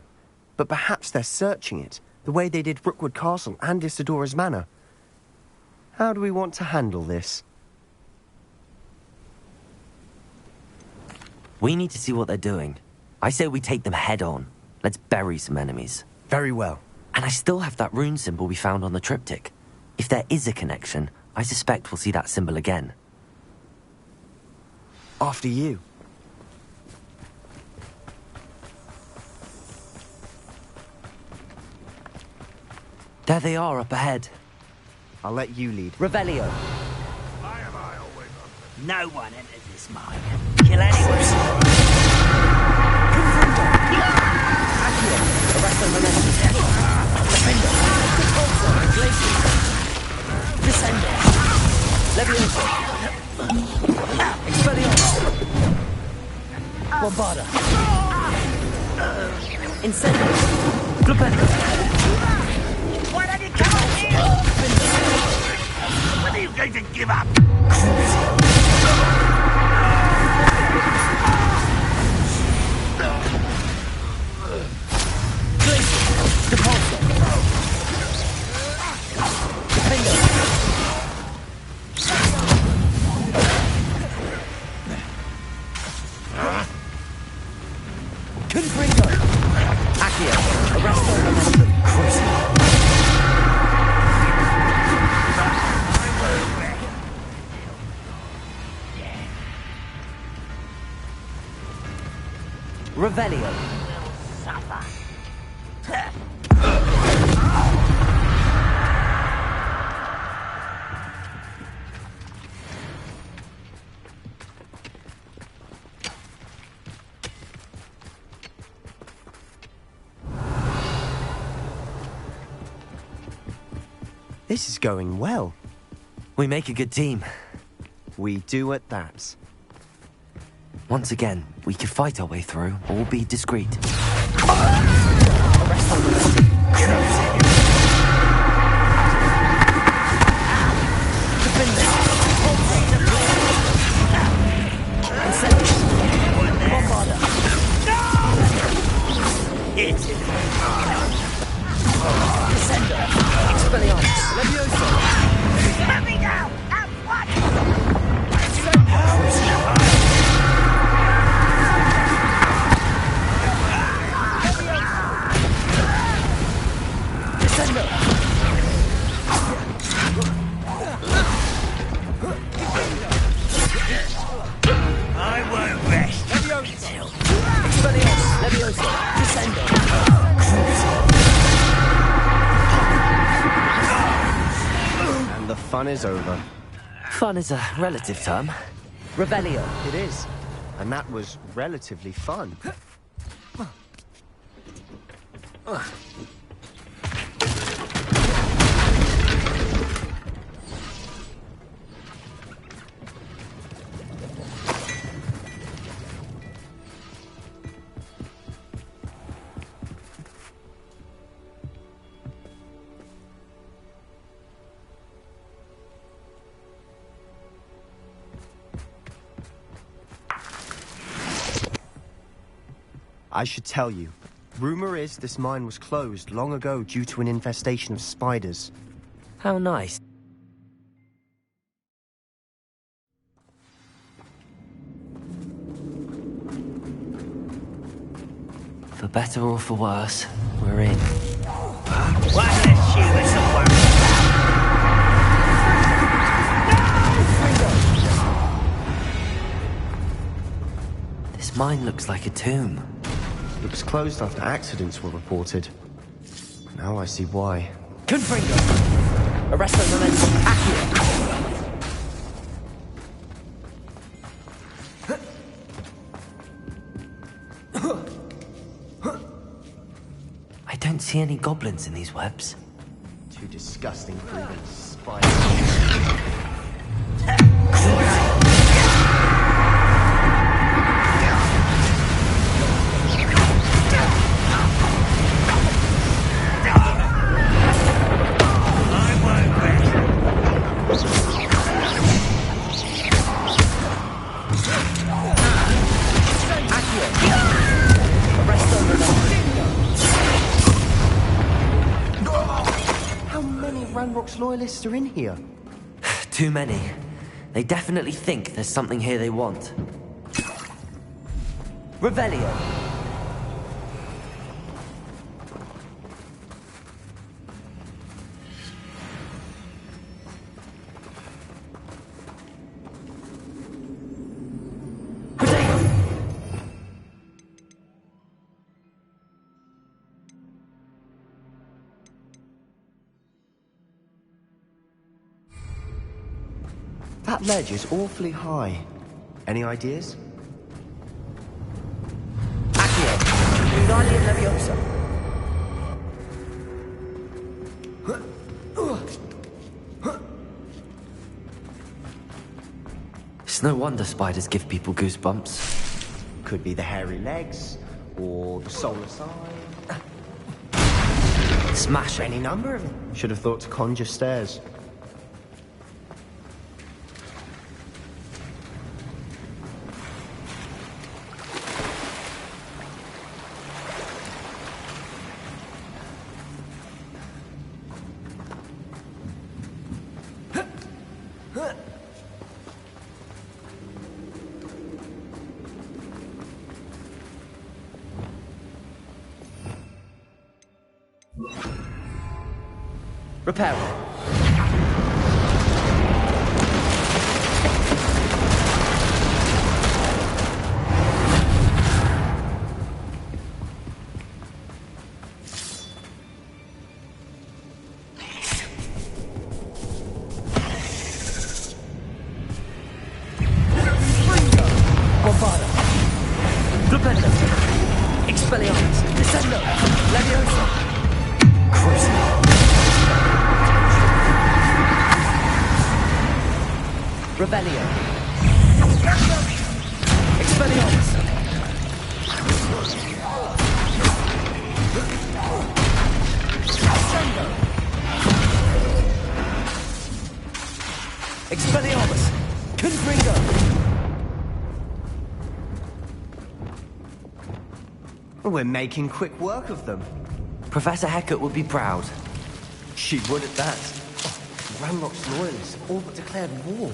but perhaps they're searching it, the way they did Rookwood Castle and Isidora's Manor. How do we want to handle this? We need to see what they're doing. I say we take them head on. Let's bury some enemies. Very well. And I still have that rune symbol we found on the triptych. If there is a connection, I suspect we'll see that symbol again. After you. There they are up ahead. I'll let you lead. Revelio. Why have I always understood? No one enters this mine. Kill anyone. Accio, arresto momentum. Defendo. Repulsor, glacier. Descendo. Levioso. Expelliarmus. Bombarda. Incendio. Flipendo. Why don't you come on here? When are you going to give up? Revelio. This is going well. We make a good team. We do at that. Once again, we could fight our way through, or be discreet. Let me down! At what? I won't rest. Levioso. Descendo. And the fun is over. Fun is a relative term. Revelio. It is. And that was relatively fun. I should tell you, Rumor is this mine was closed long ago due to an infestation of spiders. How nice. For better or for worse, we're in. Let's shoot with some work. This mine looks like a tomb. It was closed after accidents were reported. Now I see why. Confringo! Arresto momentum accurate! I don't see any goblins in these webs. Too disgusting for even spiders. Ranrock's loyalists are in here. Too many. They definitely think there's something here they want. Revelio. That ledge is awfully high. Any ideas? Accio. Wingardium Leviosa. It's no wonder spiders give people goosebumps. Could be the hairy legs, or the solar sign. Smash it. Any number of them. Should have thought to conjure stairs. Repair. Bombarda. Flipendo. Expelliarmus. Descendo. Leviosa. Crucible. Rebellion. Expelliarmus. Expelliarmus. Confringo. We're making quick work of them. Professor Hecat would be proud. She would at that. Ranrock's loyalists all but declared war.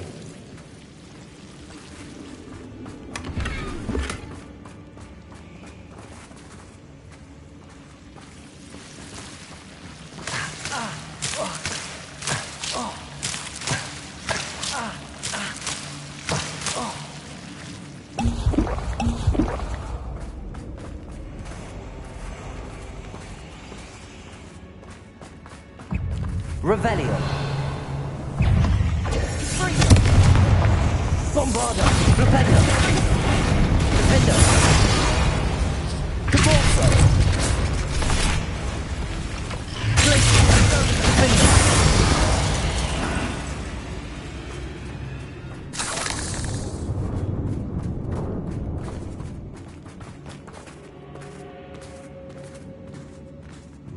Revelio. Bombarda. Flipendo. Defendo. Caborso. Defendo.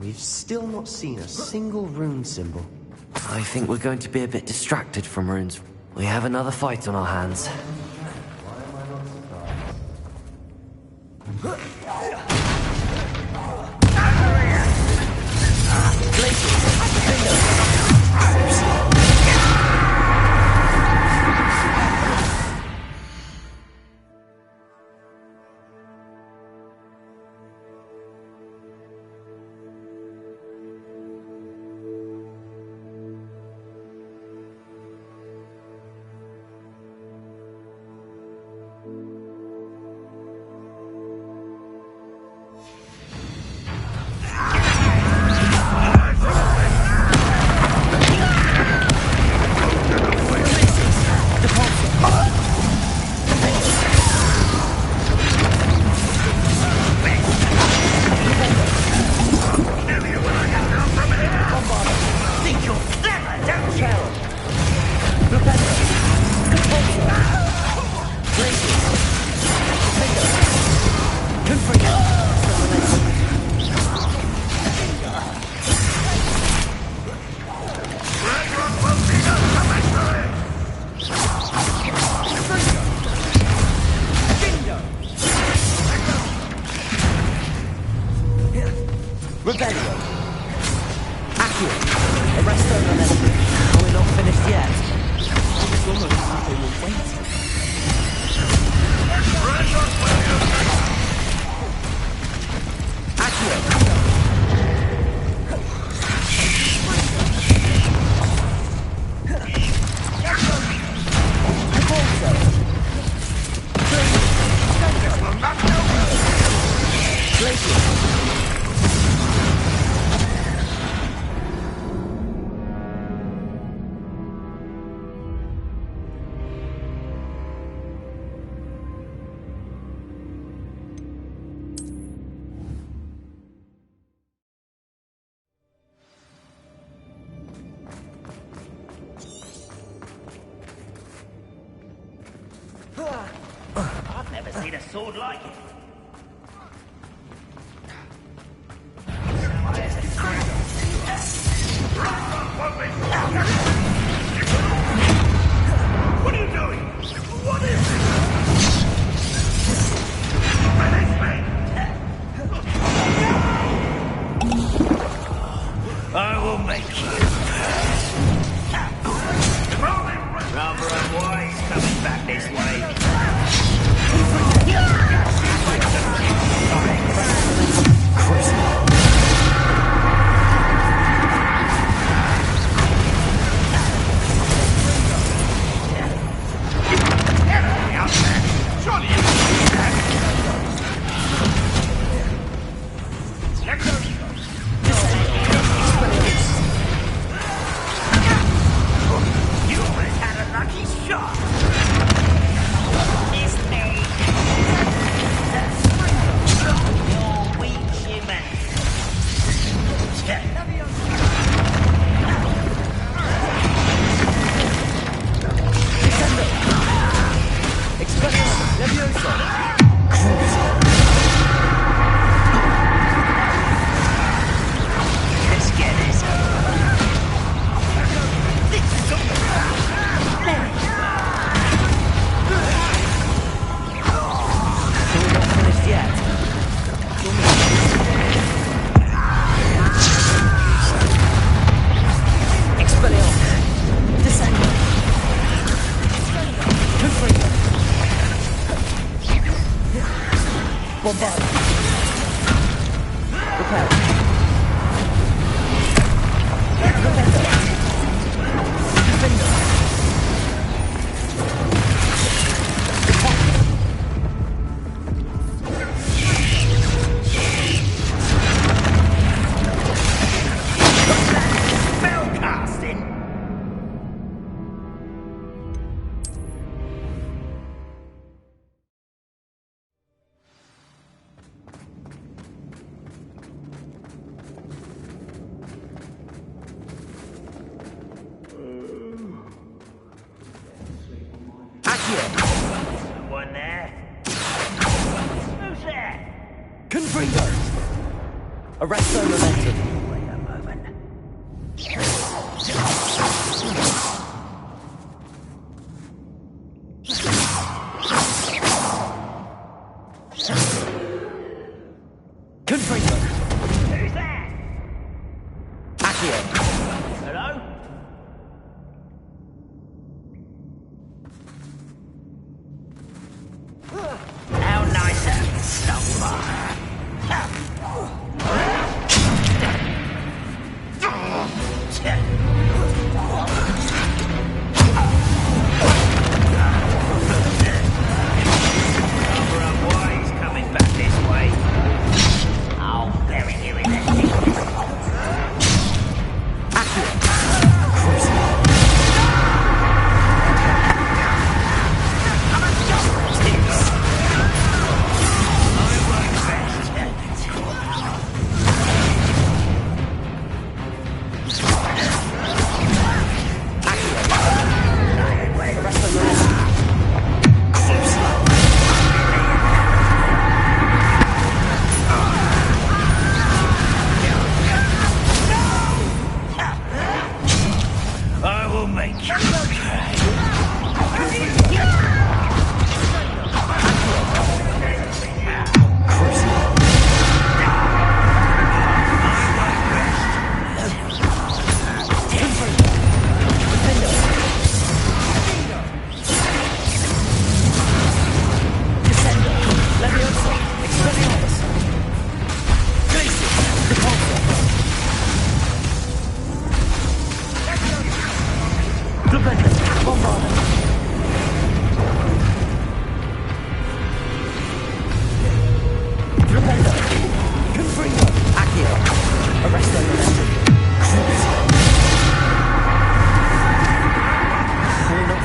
We've still not seen a single rune symbol. I think we're going to be a bit distracted from runes. We have another fight on our hands. I've never seen a sword like it. What are you doing? What is it? Release me! I will make you. Rather unwise coming back this way. Someone there? Who's there? Confringo! Arresto momentum. Wait a moment. Confringo! Who's there?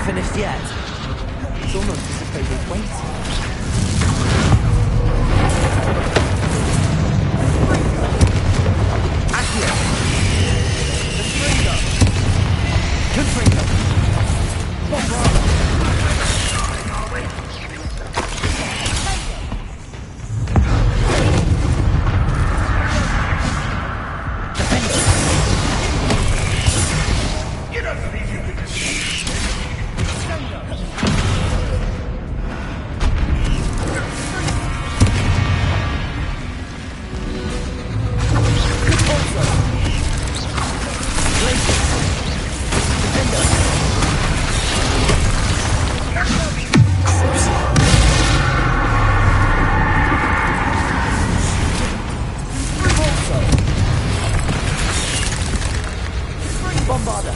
Finished yet? It's almost as if they were waiting. Accio! The Stringer! Confringo! Bombarda!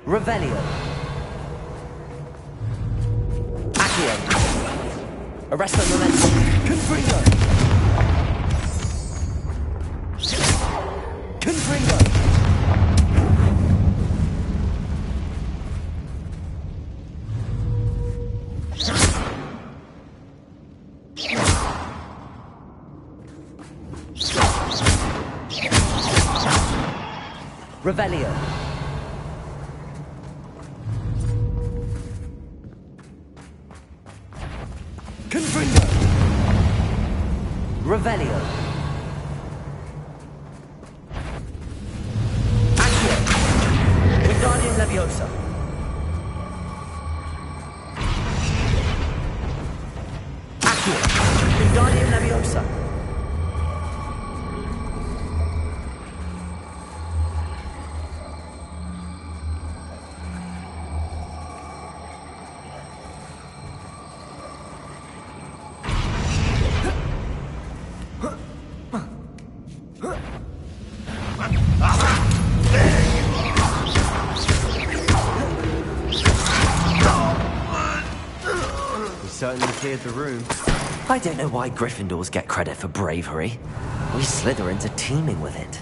Revelio. Accio. Arresto momentum. Confringo. Confringo. Revelio. Confringo. Revelio. Accio. Wingardium Leviosa. Accio. Wingardium Leviosa. Certainly cleared the room. I don't know why Gryffindors get credit for bravery. We Slytherins are teeming with it.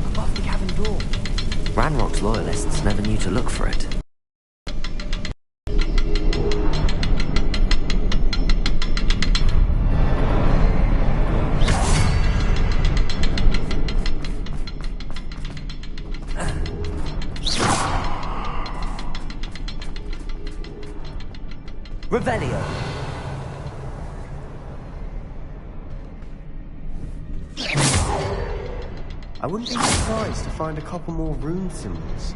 Above the cabin door. Ranrock's loyalists never knew to look for it. Revelio. I wouldn't be surprised to find a couple more rune symbols.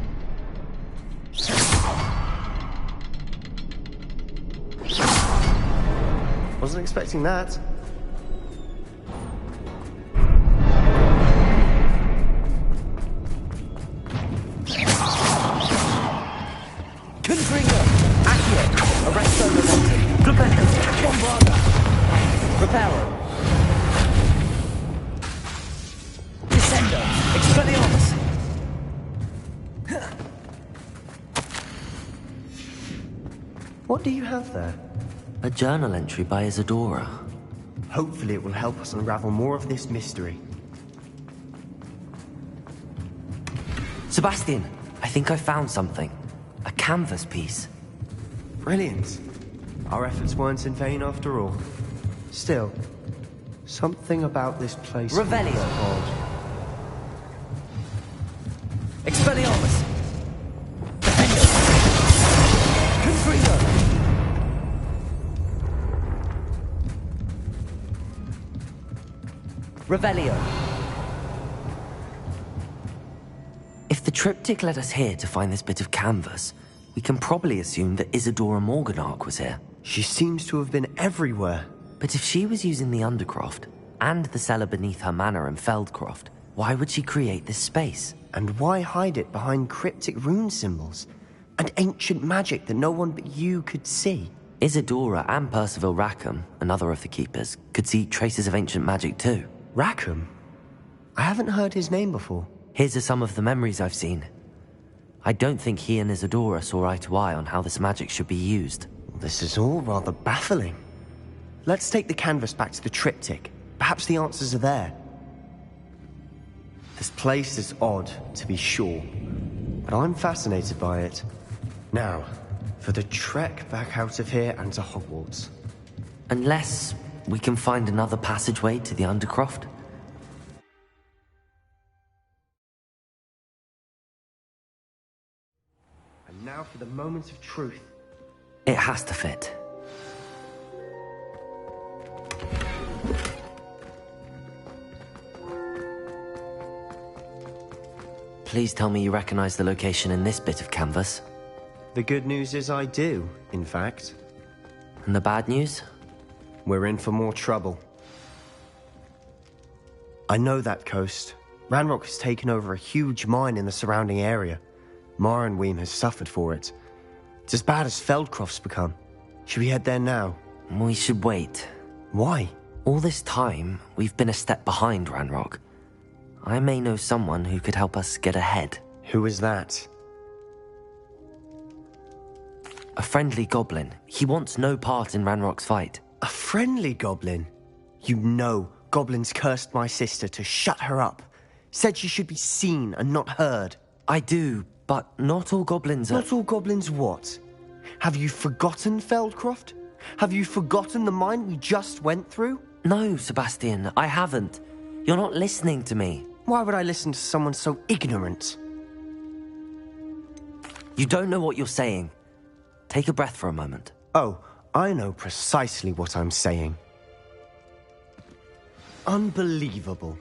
Wasn't expecting that. Confringo! Accio! Arresto momentum! Flipendo! Bombarda! Reparo! Descendo! Expelliarmus! What do you have there? A journal entry by Isadora. Hopefully it will help us unravel more of this mystery. Sebastian, I think I found something. A canvas piece. Brilliant. Our efforts weren't in vain after all. Still, something about this place... Revelio. is odd. Expelliarmus! Confringo! Revelio. If the triptych led us here to find this bit of canvas, we can probably assume that Isadora Morganach was here. She seems to have been everywhere. But if she was using the Undercroft, and the cellar beneath her manor in Feldcroft, why would she create this space? And why hide it behind cryptic rune symbols? And ancient magic that no one but you could see? Isadora and Percival Rackham, another of the Keepers, could see traces of ancient magic too. Rackham? I haven't heard his name before. Here's some of the memories I've seen. I don't think he and Isadora saw eye to eye on how this magic should be used. This is all rather baffling. Let's take the canvas back to the triptych. Perhaps the answers are there. This place is odd, to be sure, but I'm fascinated by it. Now, for the trek back out of here and to Hogwarts. Unless we can find another passageway to the Undercroft. And now for the moment of truth. It has to fit. Please tell me you recognize the location in this bit of canvas. The good news is I do, in fact. And the bad news? We're in for more trouble. I know that coast. Ranrock has taken over a huge mine in the surrounding area. Mornweem has suffered for it. It's as bad as Feldcroft's become. Should we head there now? We should wait. Why? All this time, we've been a step behind Ranrock. I may know someone who could help us get ahead. Who is that? A friendly goblin. He wants no part in Ranrock's fight. A friendly goblin? You know, goblins cursed my sister to shut her up. Said she should be seen and not heard. I do, but not all goblins are... Not all goblins what? Have you forgotten Feldcroft? Have you forgotten the mine we just went through? No, Sebastian, I haven't. You're not listening to me. Why would I listen to someone so ignorant? You don't know what you're saying. Take a breath for a moment. Oh, I know precisely what I'm saying. Unbelievable.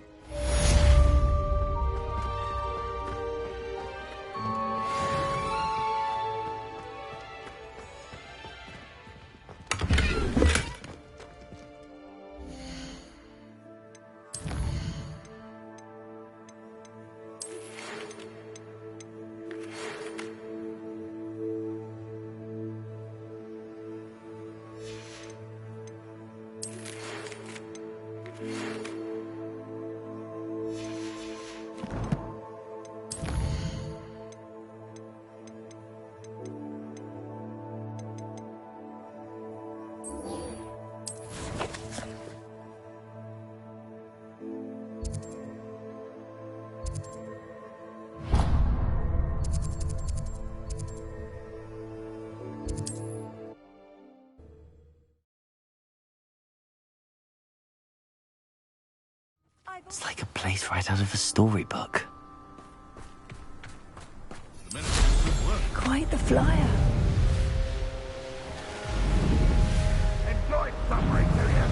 It's like a place right out of a storybook. Quite the flyer. Enjoy suffering, do you?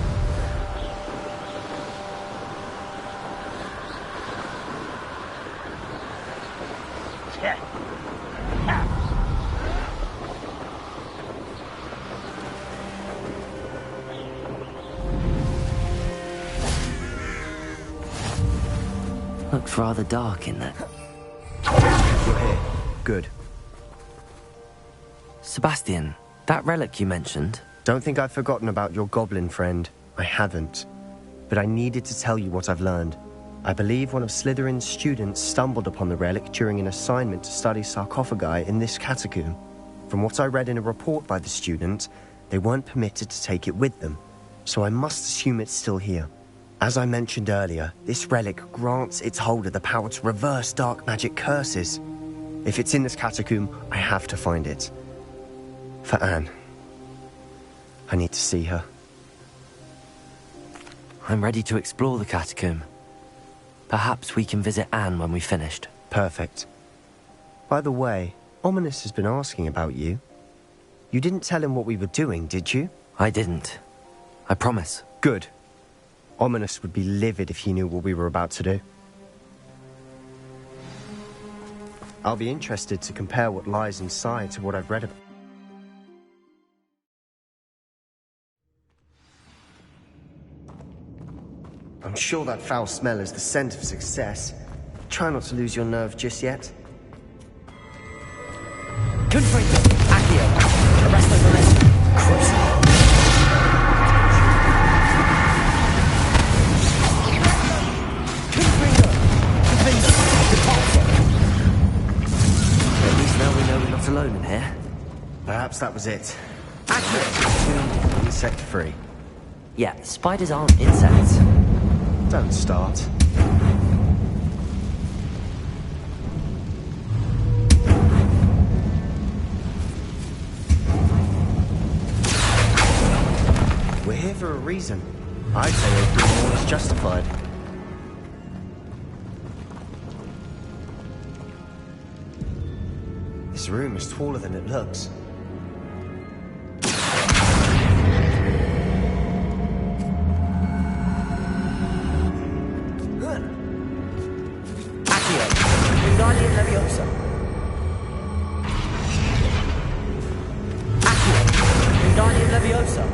Looks rather dark in there. You're here. Good. Sebastian, that relic you mentioned... Don't think I've forgotten about your goblin friend. I haven't. But I needed to tell you what I've learned. I believe one of Slytherin's students stumbled upon the relic during an assignment to study sarcophagi in this catacomb. From what I read in a report by the student, they weren't permitted to take it with them, so I must assume it's still here. As I mentioned earlier, this relic grants its holder the power to reverse dark magic curses. If it's in this catacomb, I have to find it. For Anne. I need to see her. I'm ready to explore the catacomb. Perhaps we can visit Anne when we've finished. Perfect. By the way, Ominous has been asking about you. You didn't tell him what we were doing, did you? I didn't. I promise. Good. Ominous would be livid if he knew what we were about to do. I'll be interested to compare what lies inside to what I've read about. I'm sure that foul smell is the scent of success. Try not to lose your nerve just yet. Confringo! Accio! Arresto Molesto! Cruise! Confringo! Convince! Departure! At least now we know we're not alone in here. Perhaps that was it. Accio! Insect-free. Yeah, spiders aren't insects. Don't start. We're here for a reason. I'd say opening more is justified. This room is taller than it looks. Wingardium Leviosa. Accio. Wingardium Leviosa.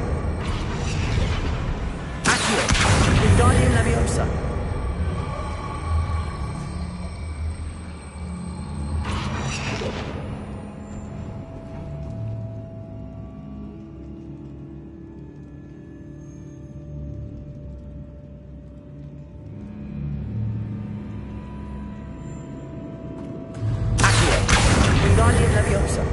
Accio. Wingardium Leviosa. Wingardium Leviosa.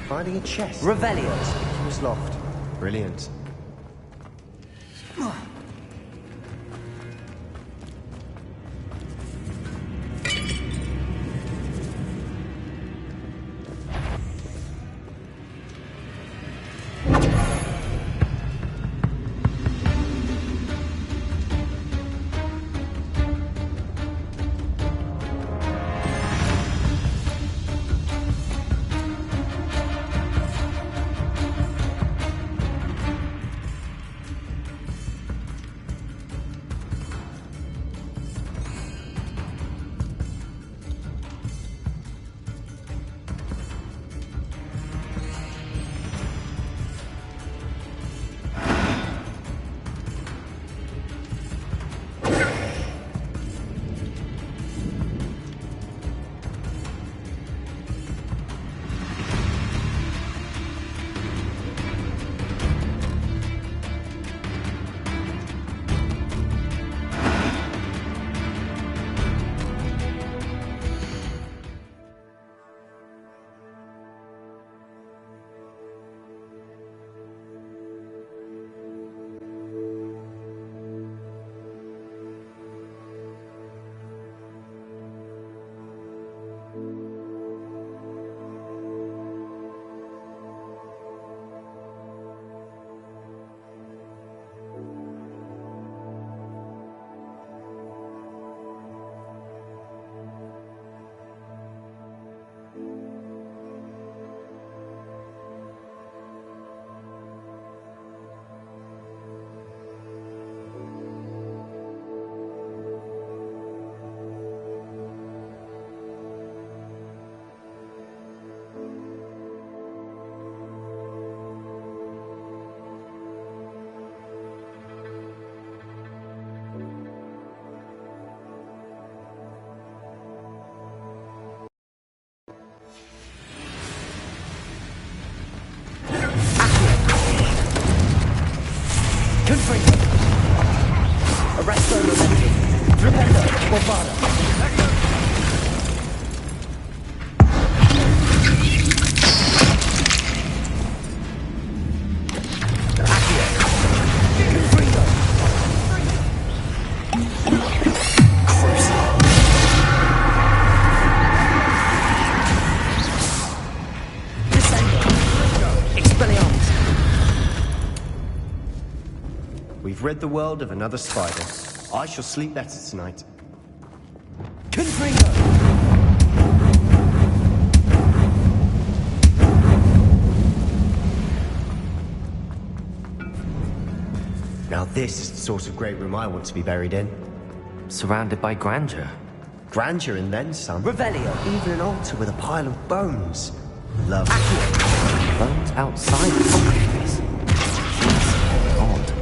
Finding a chest. Revelio's. It was locked. Brilliant. Confringo! Arresto momentum! Rependo! Bombada! Accio! Confringo! Crucio! Descendo! Expelliarmus! We've rid the world of another spider. I shall sleep better tonight. Confringo! Now this is the sort of great room I want to be buried in. Surrounded by grandeur. Grandeur and then some. Revelio! Even an altar with a pile of bones. Love. Accio! Bones outside the sarcophagus. Odd.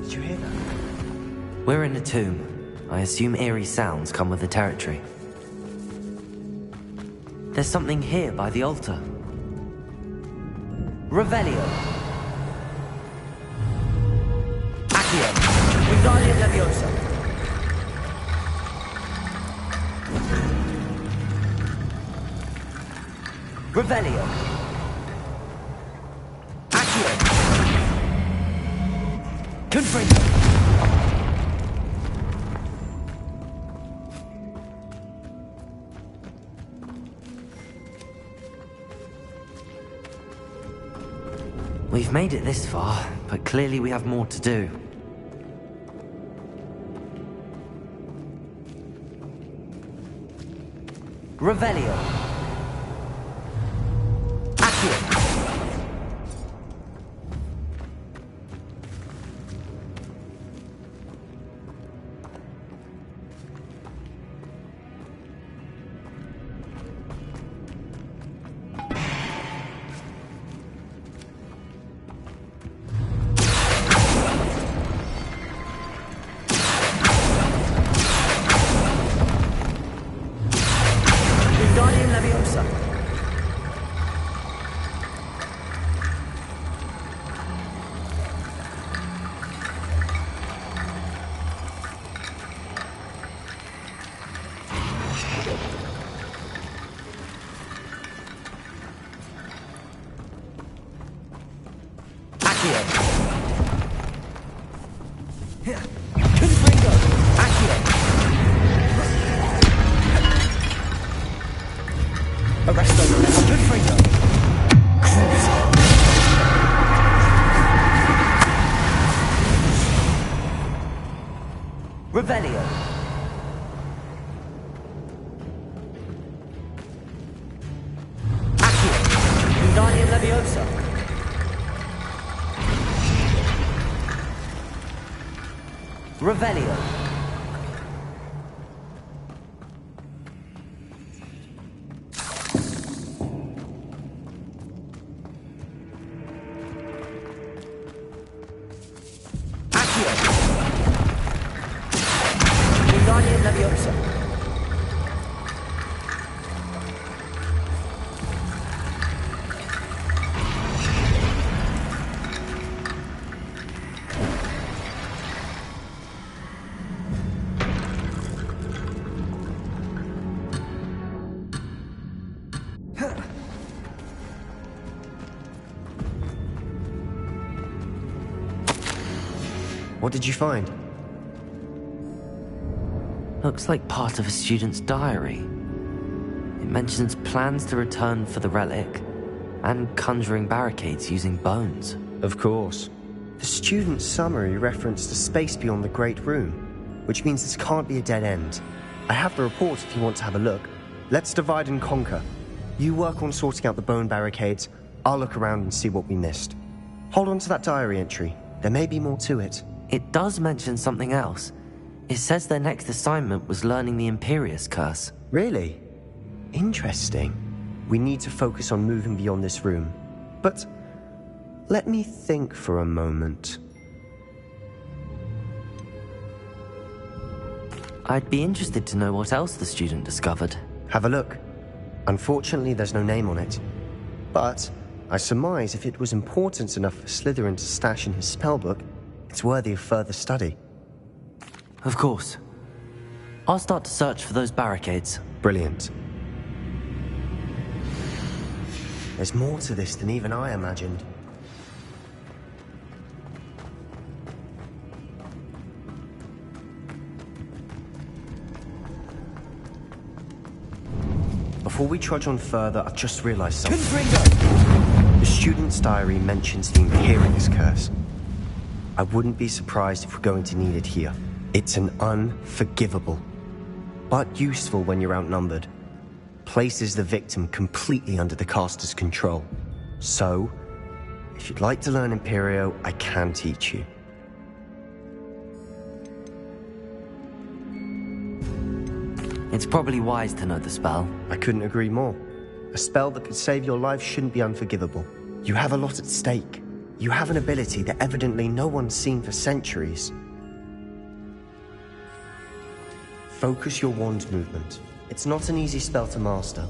Did you hear that? We're in a tomb. I assume eerie sounds come with the territory. There's something here by the altar. Revelio! Accio! Wingardium Leviosa! Revelio! Accio! Confringo! We've made it this far, but clearly we have more to do. Revelio! Accio! Wingardium Leviosa! Accio! Confringo! Accio! Arresto momentum! Confringo! Crucio! Revelio! Accio! Wingardium Leviosa! Revelio! Accio! Wingardium Leviosa! What did you find? Looks like part of a student's diary. It mentions plans to return for the relic and conjuring barricades using bones. Of course. The student's summary referenced a space beyond the Great Room, which means this can't be a dead end. I have the report if you want to have a look. Let's divide and conquer. You work on sorting out the bone barricades. I'll look around and see what we missed. Hold on to that diary entry. There may be more to it. It does mention something else. It says their next assignment was learning the Imperius Curse. Really? Interesting. We need to focus on moving beyond this room. But let me think for a moment. I'd be interested to know what else the student discovered. Have a look. Unfortunately, there's no name on it. But I surmise if it was important enough for Slytherin to stash in his spellbook, it's worthy of further study. Of course. I'll start to search for those barricades. Brilliant. There's more to this than even I imagined. Before we trudge on further, I've just realized something. The student's diary mentions the Imperius curse. I wouldn't be surprised if we're going to need it here. It's an unforgivable, but useful when you're outnumbered. Places the victim completely under the caster's control. So, if you'd like to learn Imperio, I can teach you. It's probably wise to know the spell. I couldn't agree more. A spell that could save your life shouldn't be unforgivable. You have a lot at stake. You have an ability that evidently no one's seen for centuries. Focus your wand movement. It's not an easy spell to master.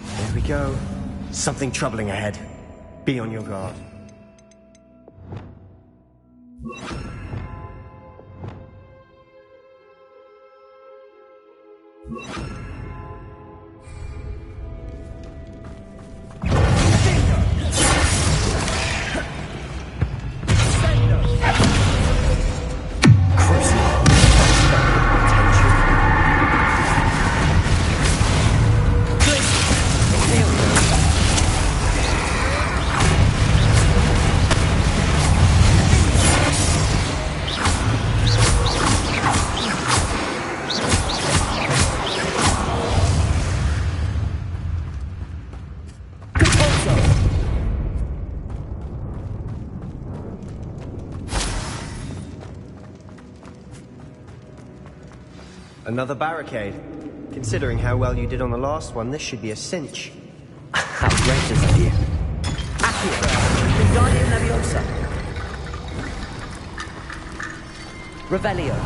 There we go. Something troubling ahead. Be on your guard. Another barricade. Considering how well you did on the last one, this should be a cinch. Outrageous of you. Accio! Wingardium Leviosa! Revelio!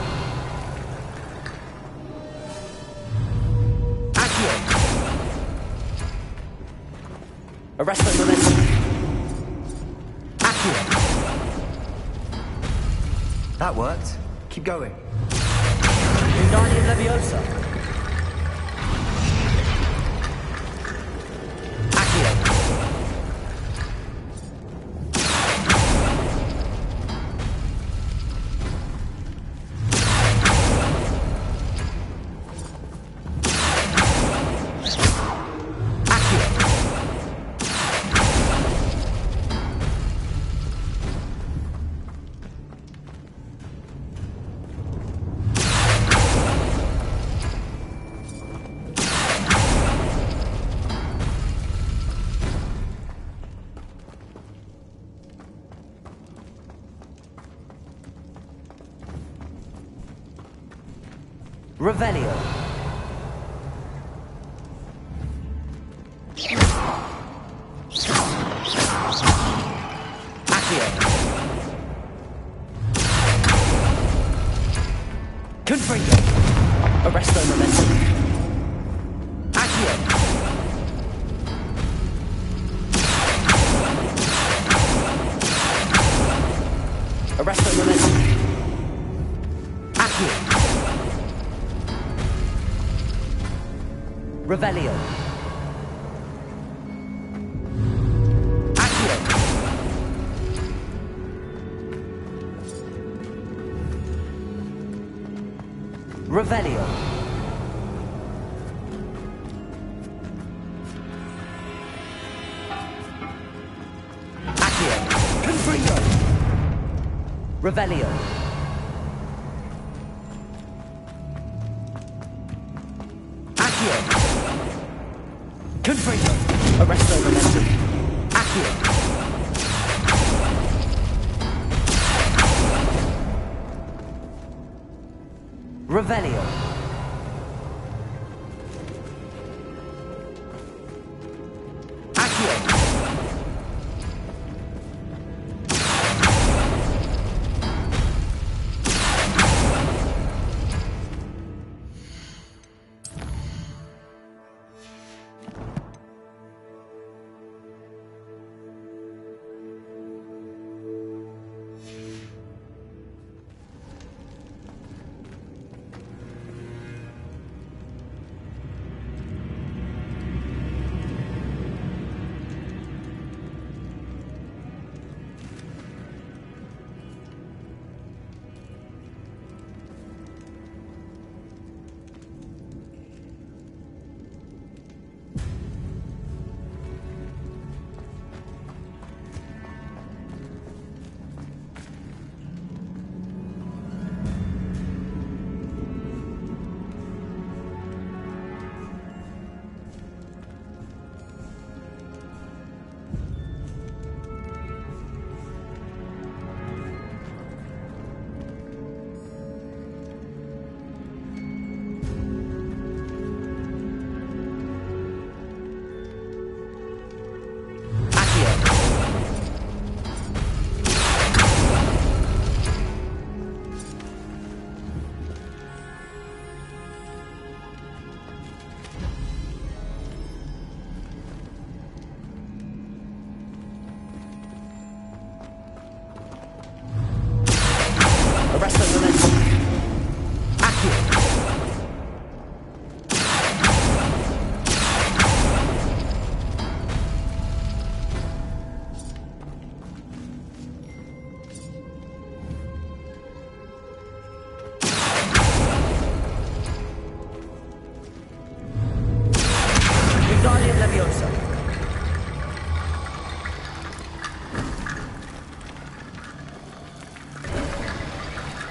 Accio! Arresto Momentum! Accio! That worked. Keep going. Wingardium Leviosa! Accio! Revelio. Accio. Confringo. Arresto Momentum. Accio. Arresto Momentum. Accio. Revelio. Accio. Revelio. Accio. Confringo. Revelio. Accio. Confringo. Arresto Momentum. Accio. Revelio. Accio.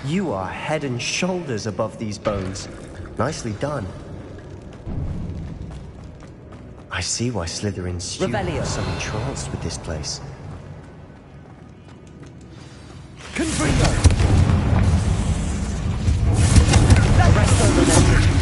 You are head and shoulders above these bones. Nicely done. I see why Slytherin's students Revelio. are so entranced with this place. Confringo! Arresto Revelio.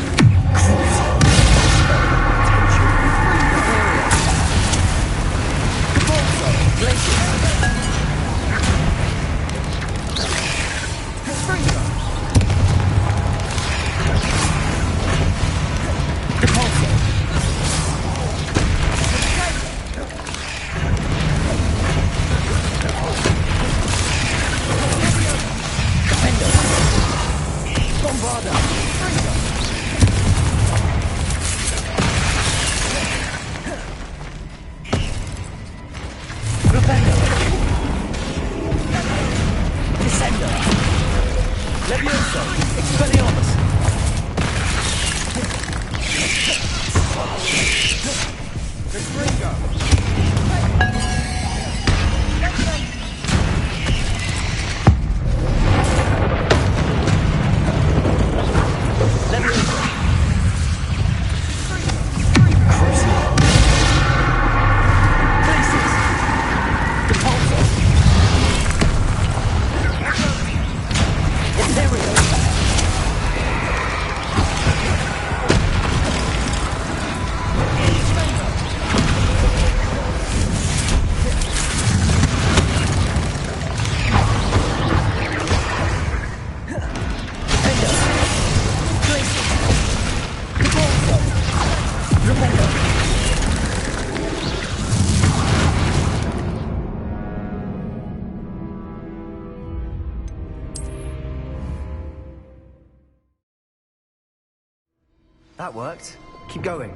That worked. Keep going.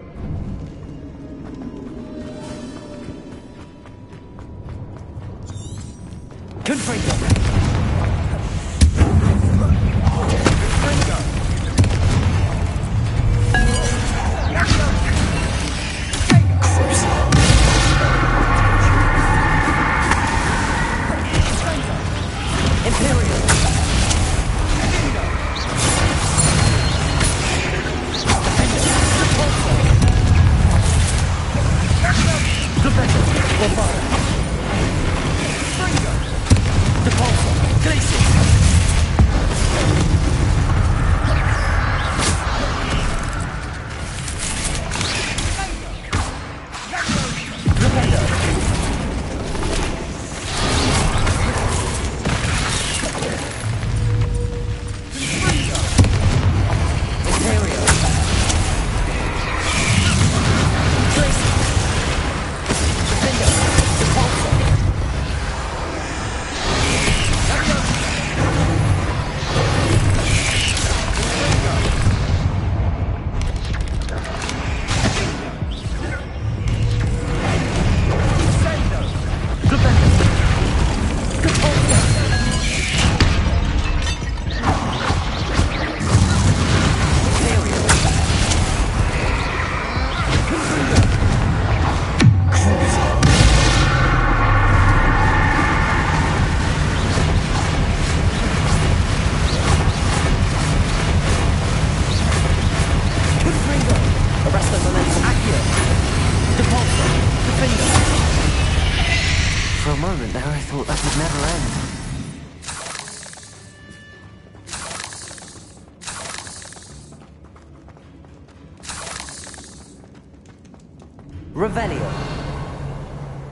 Confringo! For a moment there, I thought that would never end. Revelio.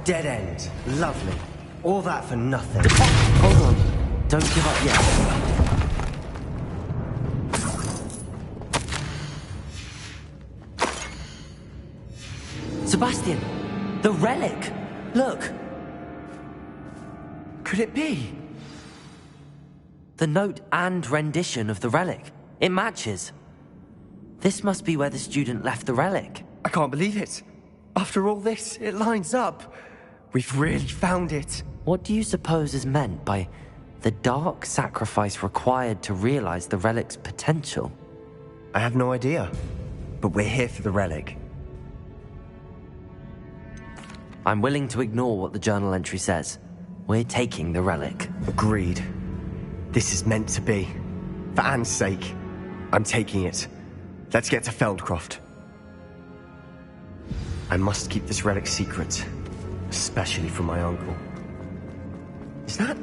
Dead end. Lovely. All that for nothing. Hold on. Don't give up yet. Sebastian! The relic! Look! Could it be? The note and rendition of the relic. It matches. This must be where the student left the relic. I can't believe it. After all this, it lines up. We've really found it. What do you suppose is meant by the dark sacrifice required to realize the relic's potential? I have no idea. But we're here for the relic. I'm willing to ignore what the journal entry says. We're taking the relic. Agreed. This is meant to be. For Anne's sake, I'm taking it. Let's get to Feldcroft. I must keep this relic secret, especially from my uncle. Is that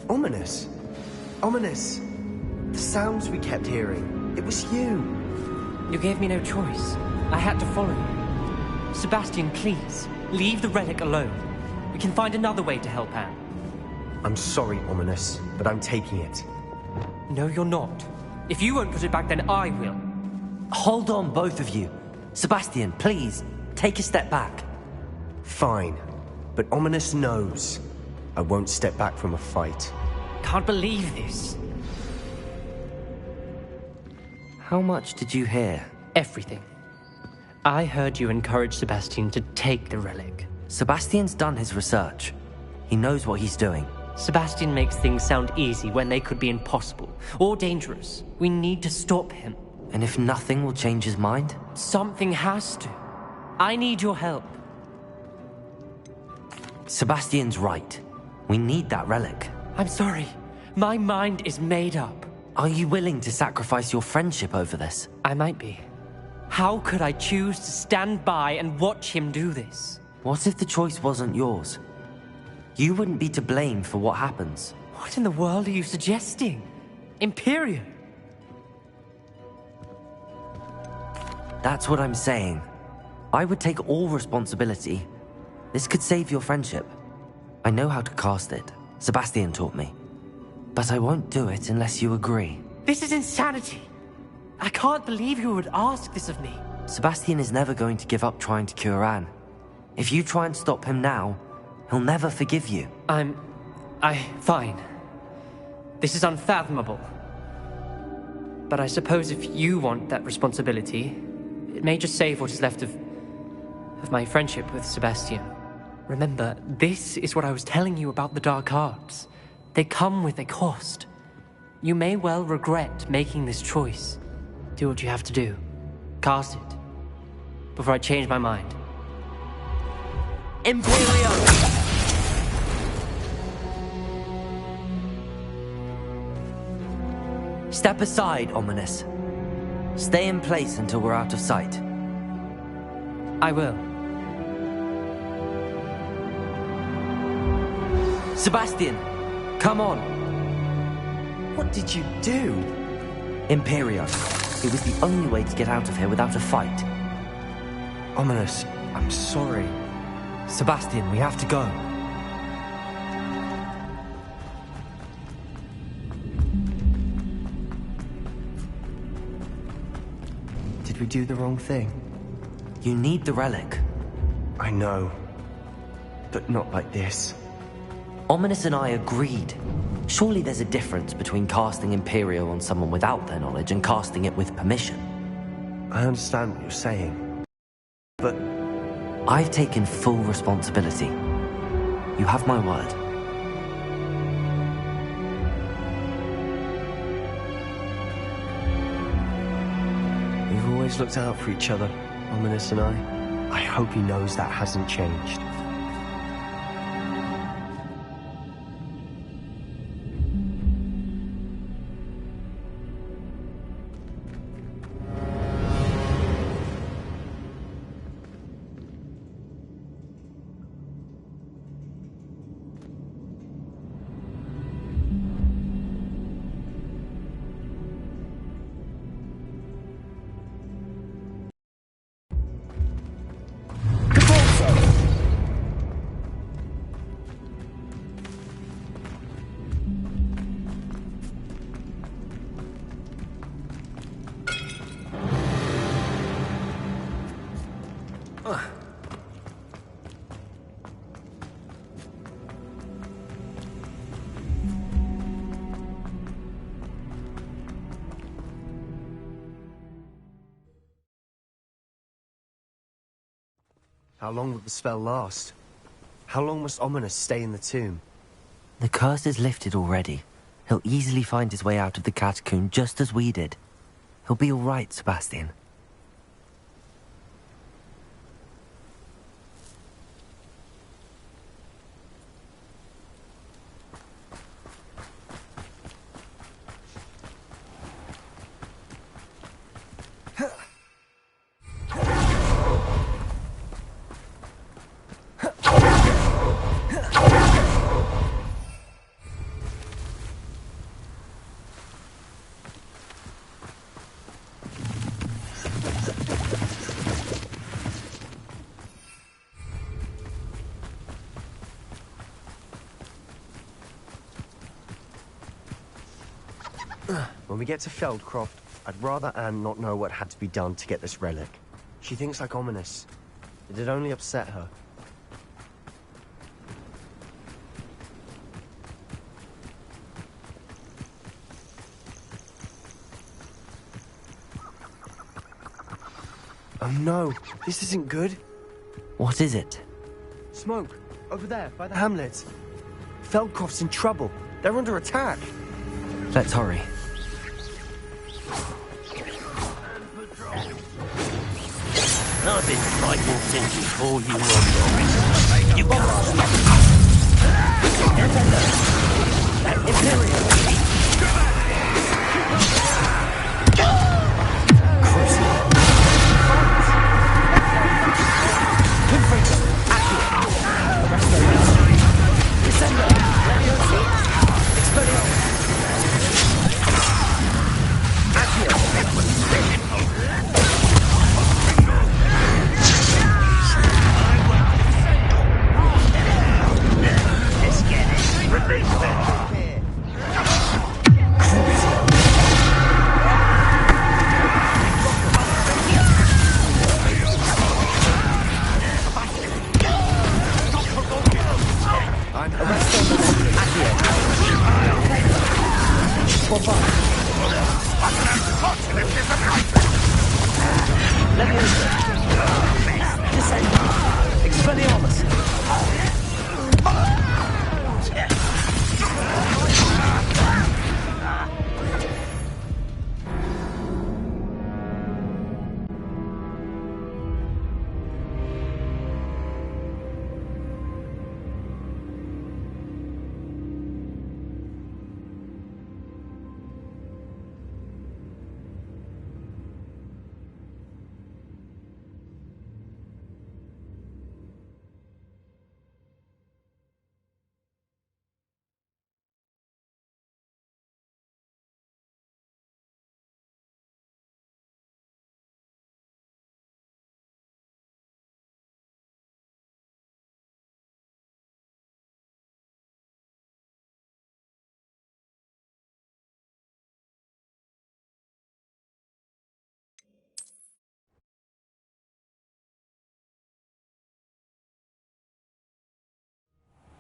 ominous? Ominous! The sounds we kept hearing. It was you. You gave me no choice. I had to follow you. Sebastian, please, leave the relic alone. We can find another way to help Anne. I'm sorry, Ominous, but I'm taking it. No, you're not. If you won't put it back, then I will. Hold on, both of you. Sebastian, please, take a step back. Fine, but Ominous knows I won't step back from a fight. Can't believe this. How much did you hear? Everything. I heard you encourage Sebastian to take the relic. Sebastian's done his research. He knows what he's doing. Sebastian makes things sound easy when they could be impossible or dangerous. We need to stop him. And if nothing will change his mind? Something has to. I need your help. Sebastian's right. We need that relic. I'm sorry. My mind is made up. Are you willing to sacrifice your friendship over this? I might be. How could I choose to stand by and watch him do this? What if the choice wasn't yours? You wouldn't be to blame for what happens. What in the world are you suggesting? Imperium? That's what I'm saying. I would take all responsibility. This could save your friendship. I know how to cast it. Sebastian taught me. But I won't do it unless you agree. This is insanity. I can't believe you would ask this of me. Sebastian is never going to give up trying to cure Anne. If you try and stop him now, he'll never forgive you. Fine. This is unfathomable. But I suppose if you want that responsibility, it may just save what is left of my friendship with Sebastian. Remember, this is what I was telling you about the dark arts. They come with a cost. You may well regret making this choice. Do what you have to do. Cast it. Before I change my mind. Imperium! Step aside, Ominous. Stay in place until we're out of sight. I will. Sebastian, come on. What did you do? Imperium. It was the only way to get out of here without a fight. Ominous, I'm sorry. Sebastian, we have to go. Did we do the wrong thing? You need the relic. I know. But not like this. Ominous and I agreed. Surely there's a difference between casting Imperio on someone without their knowledge and casting it with permission. I understand what you're saying. But I've taken full responsibility. You have my word. we've always looked out for each other, Ominous and I. I hope he knows that hasn't changed. How long will the spell last? How long must Ominous stay in the tomb? The curse is lifted already. He'll easily find his way out of the catacomb just as we did. He'll be all right, Sebastian. When we get to Feldcroft, I'd rather Anne not know what had to be done to get this relic. She thinks like ominous. It'd only upset her. Oh no, this isn't good. What is it? Smoke, over there, by the hamlet. Feldcroft's in trouble. They're under attack. Let's hurry. I've been fighting since before you were born. You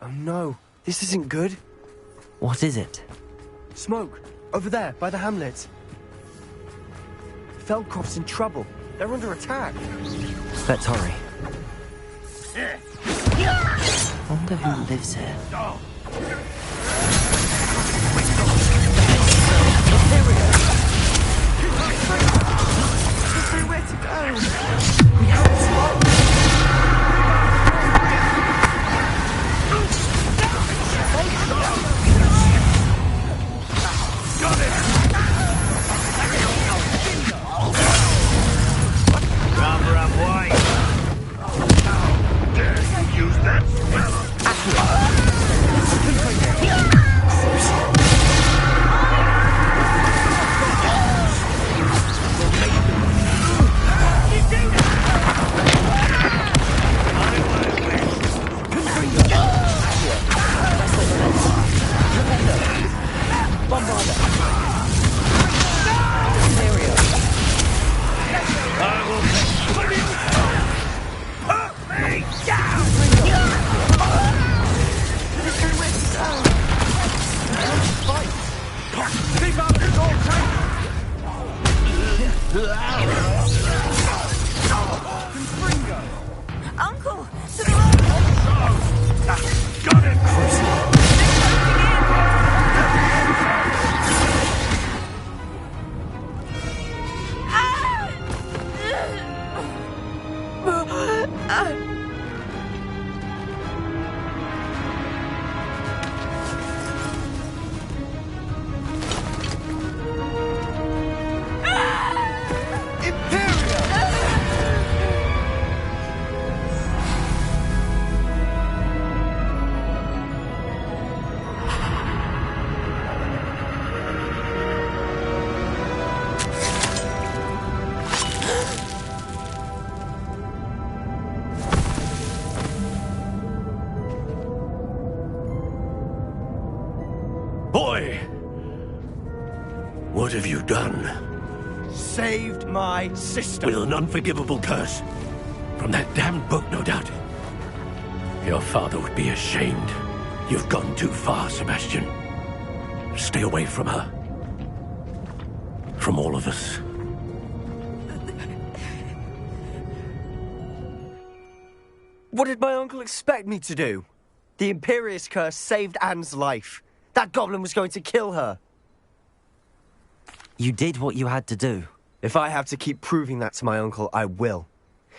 Oh no, this isn't good. What is it? Smoke, over there, by the hamlet. Feldcroft's in trouble. They're under attack. Let's hurry. Wonder who lives here. Where to go? We have to. Uncle! To the right! Got it! Boy! What have you done? Saved my sister. With an unforgivable curse. From that damned book, no doubt. Your father would be ashamed. You've gone too far, Sebastian. Stay away from her. From all of us. What did my uncle expect me to do? The Imperious curse saved Anne's life. That goblin was going to kill her. You did what you had to do. If I have to keep proving that to my uncle, I will.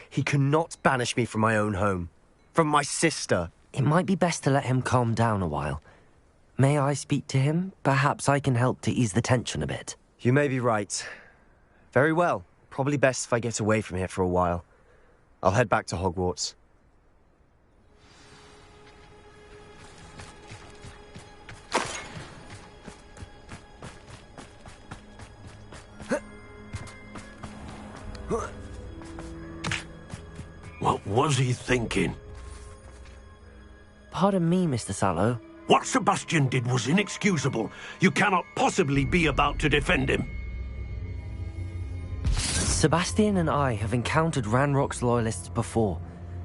He cannot banish me from my own home. From my sister. It might be best to let him calm down a while. May I speak to him? Perhaps I can help to ease the tension a bit. You may be right. Very well. Probably best if I get away from here for a while. I'll head back to Hogwarts. What was he thinking? Pardon me, Mr. Sallow. What Sebastian did was inexcusable. You cannot possibly be about to defend him. Sebastian and I have encountered Ranrock's loyalists before.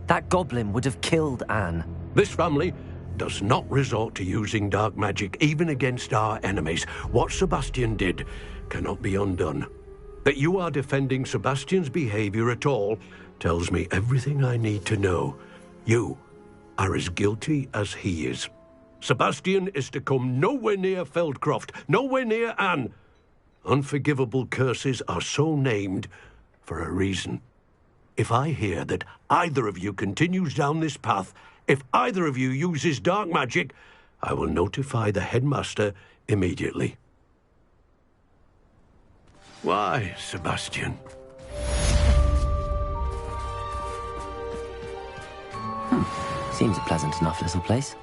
That goblin would have killed Anne. This family does not resort to using dark magic even against our enemies. What Sebastian did cannot be undone. That you are defending Sebastian's behavior at all tells me everything I need to know. You are as guilty as he is. Sebastian is to come nowhere near Feldcroft, nowhere near Anne. Unforgivable curses are so named for a reason. If I hear that either of you continues down this path, if either of you uses dark magic, I will notify the headmaster immediately. Why, Sebastian? Seems a pleasant enough little place.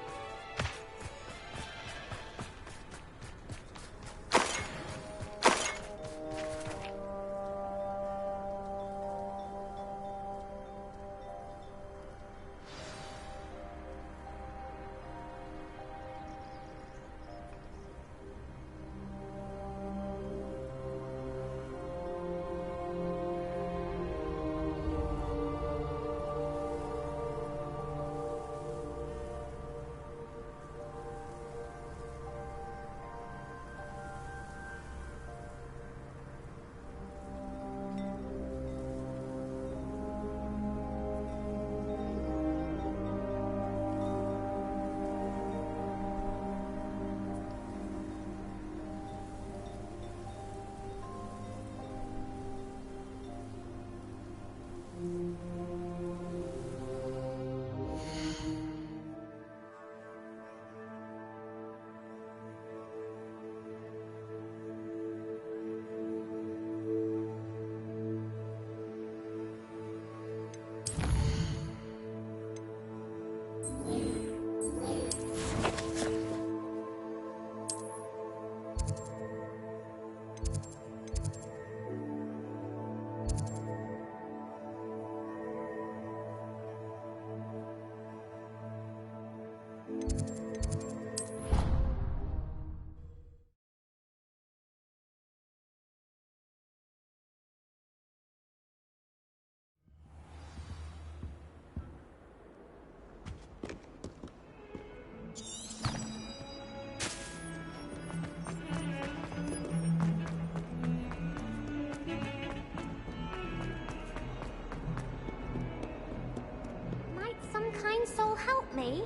Kind soul help me?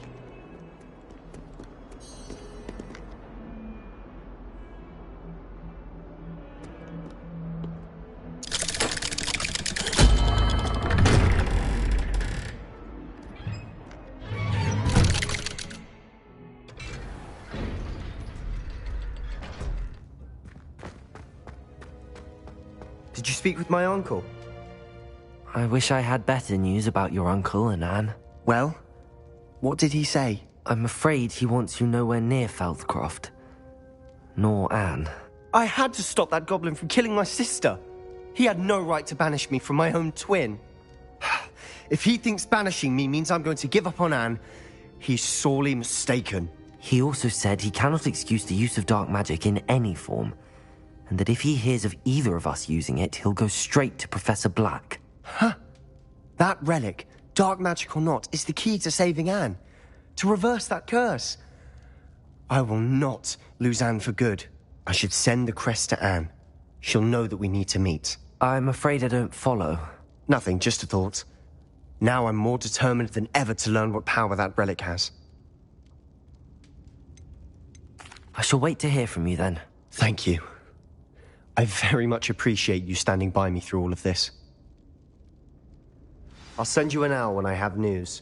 Did you speak with my uncle? I wish I had better news about your uncle and Anne. Well, what did he say? I'm afraid he wants you nowhere near Feldcroft. Nor Anne. I had to stop that goblin from killing my sister. He had no right to banish me from my own twin. If he thinks banishing me means I'm going to give up on Anne, he's sorely mistaken. He also said he cannot excuse the use of dark magic in any form. and that if he hears of either of us using it, he'll go straight to Professor Black. Huh. That relic, dark magic or not, is the key to saving Anne. To reverse that curse. I will not lose Anne for good. I should send the crest to Anne. She'll know that we need to meet. I'm afraid I don't follow. Nothing, just a thought. Now I'm more determined than ever to learn what power that relic has. I shall wait to hear from you then. Thank you. I very much appreciate you standing by me through all of this. I'll send you an owl when I have news.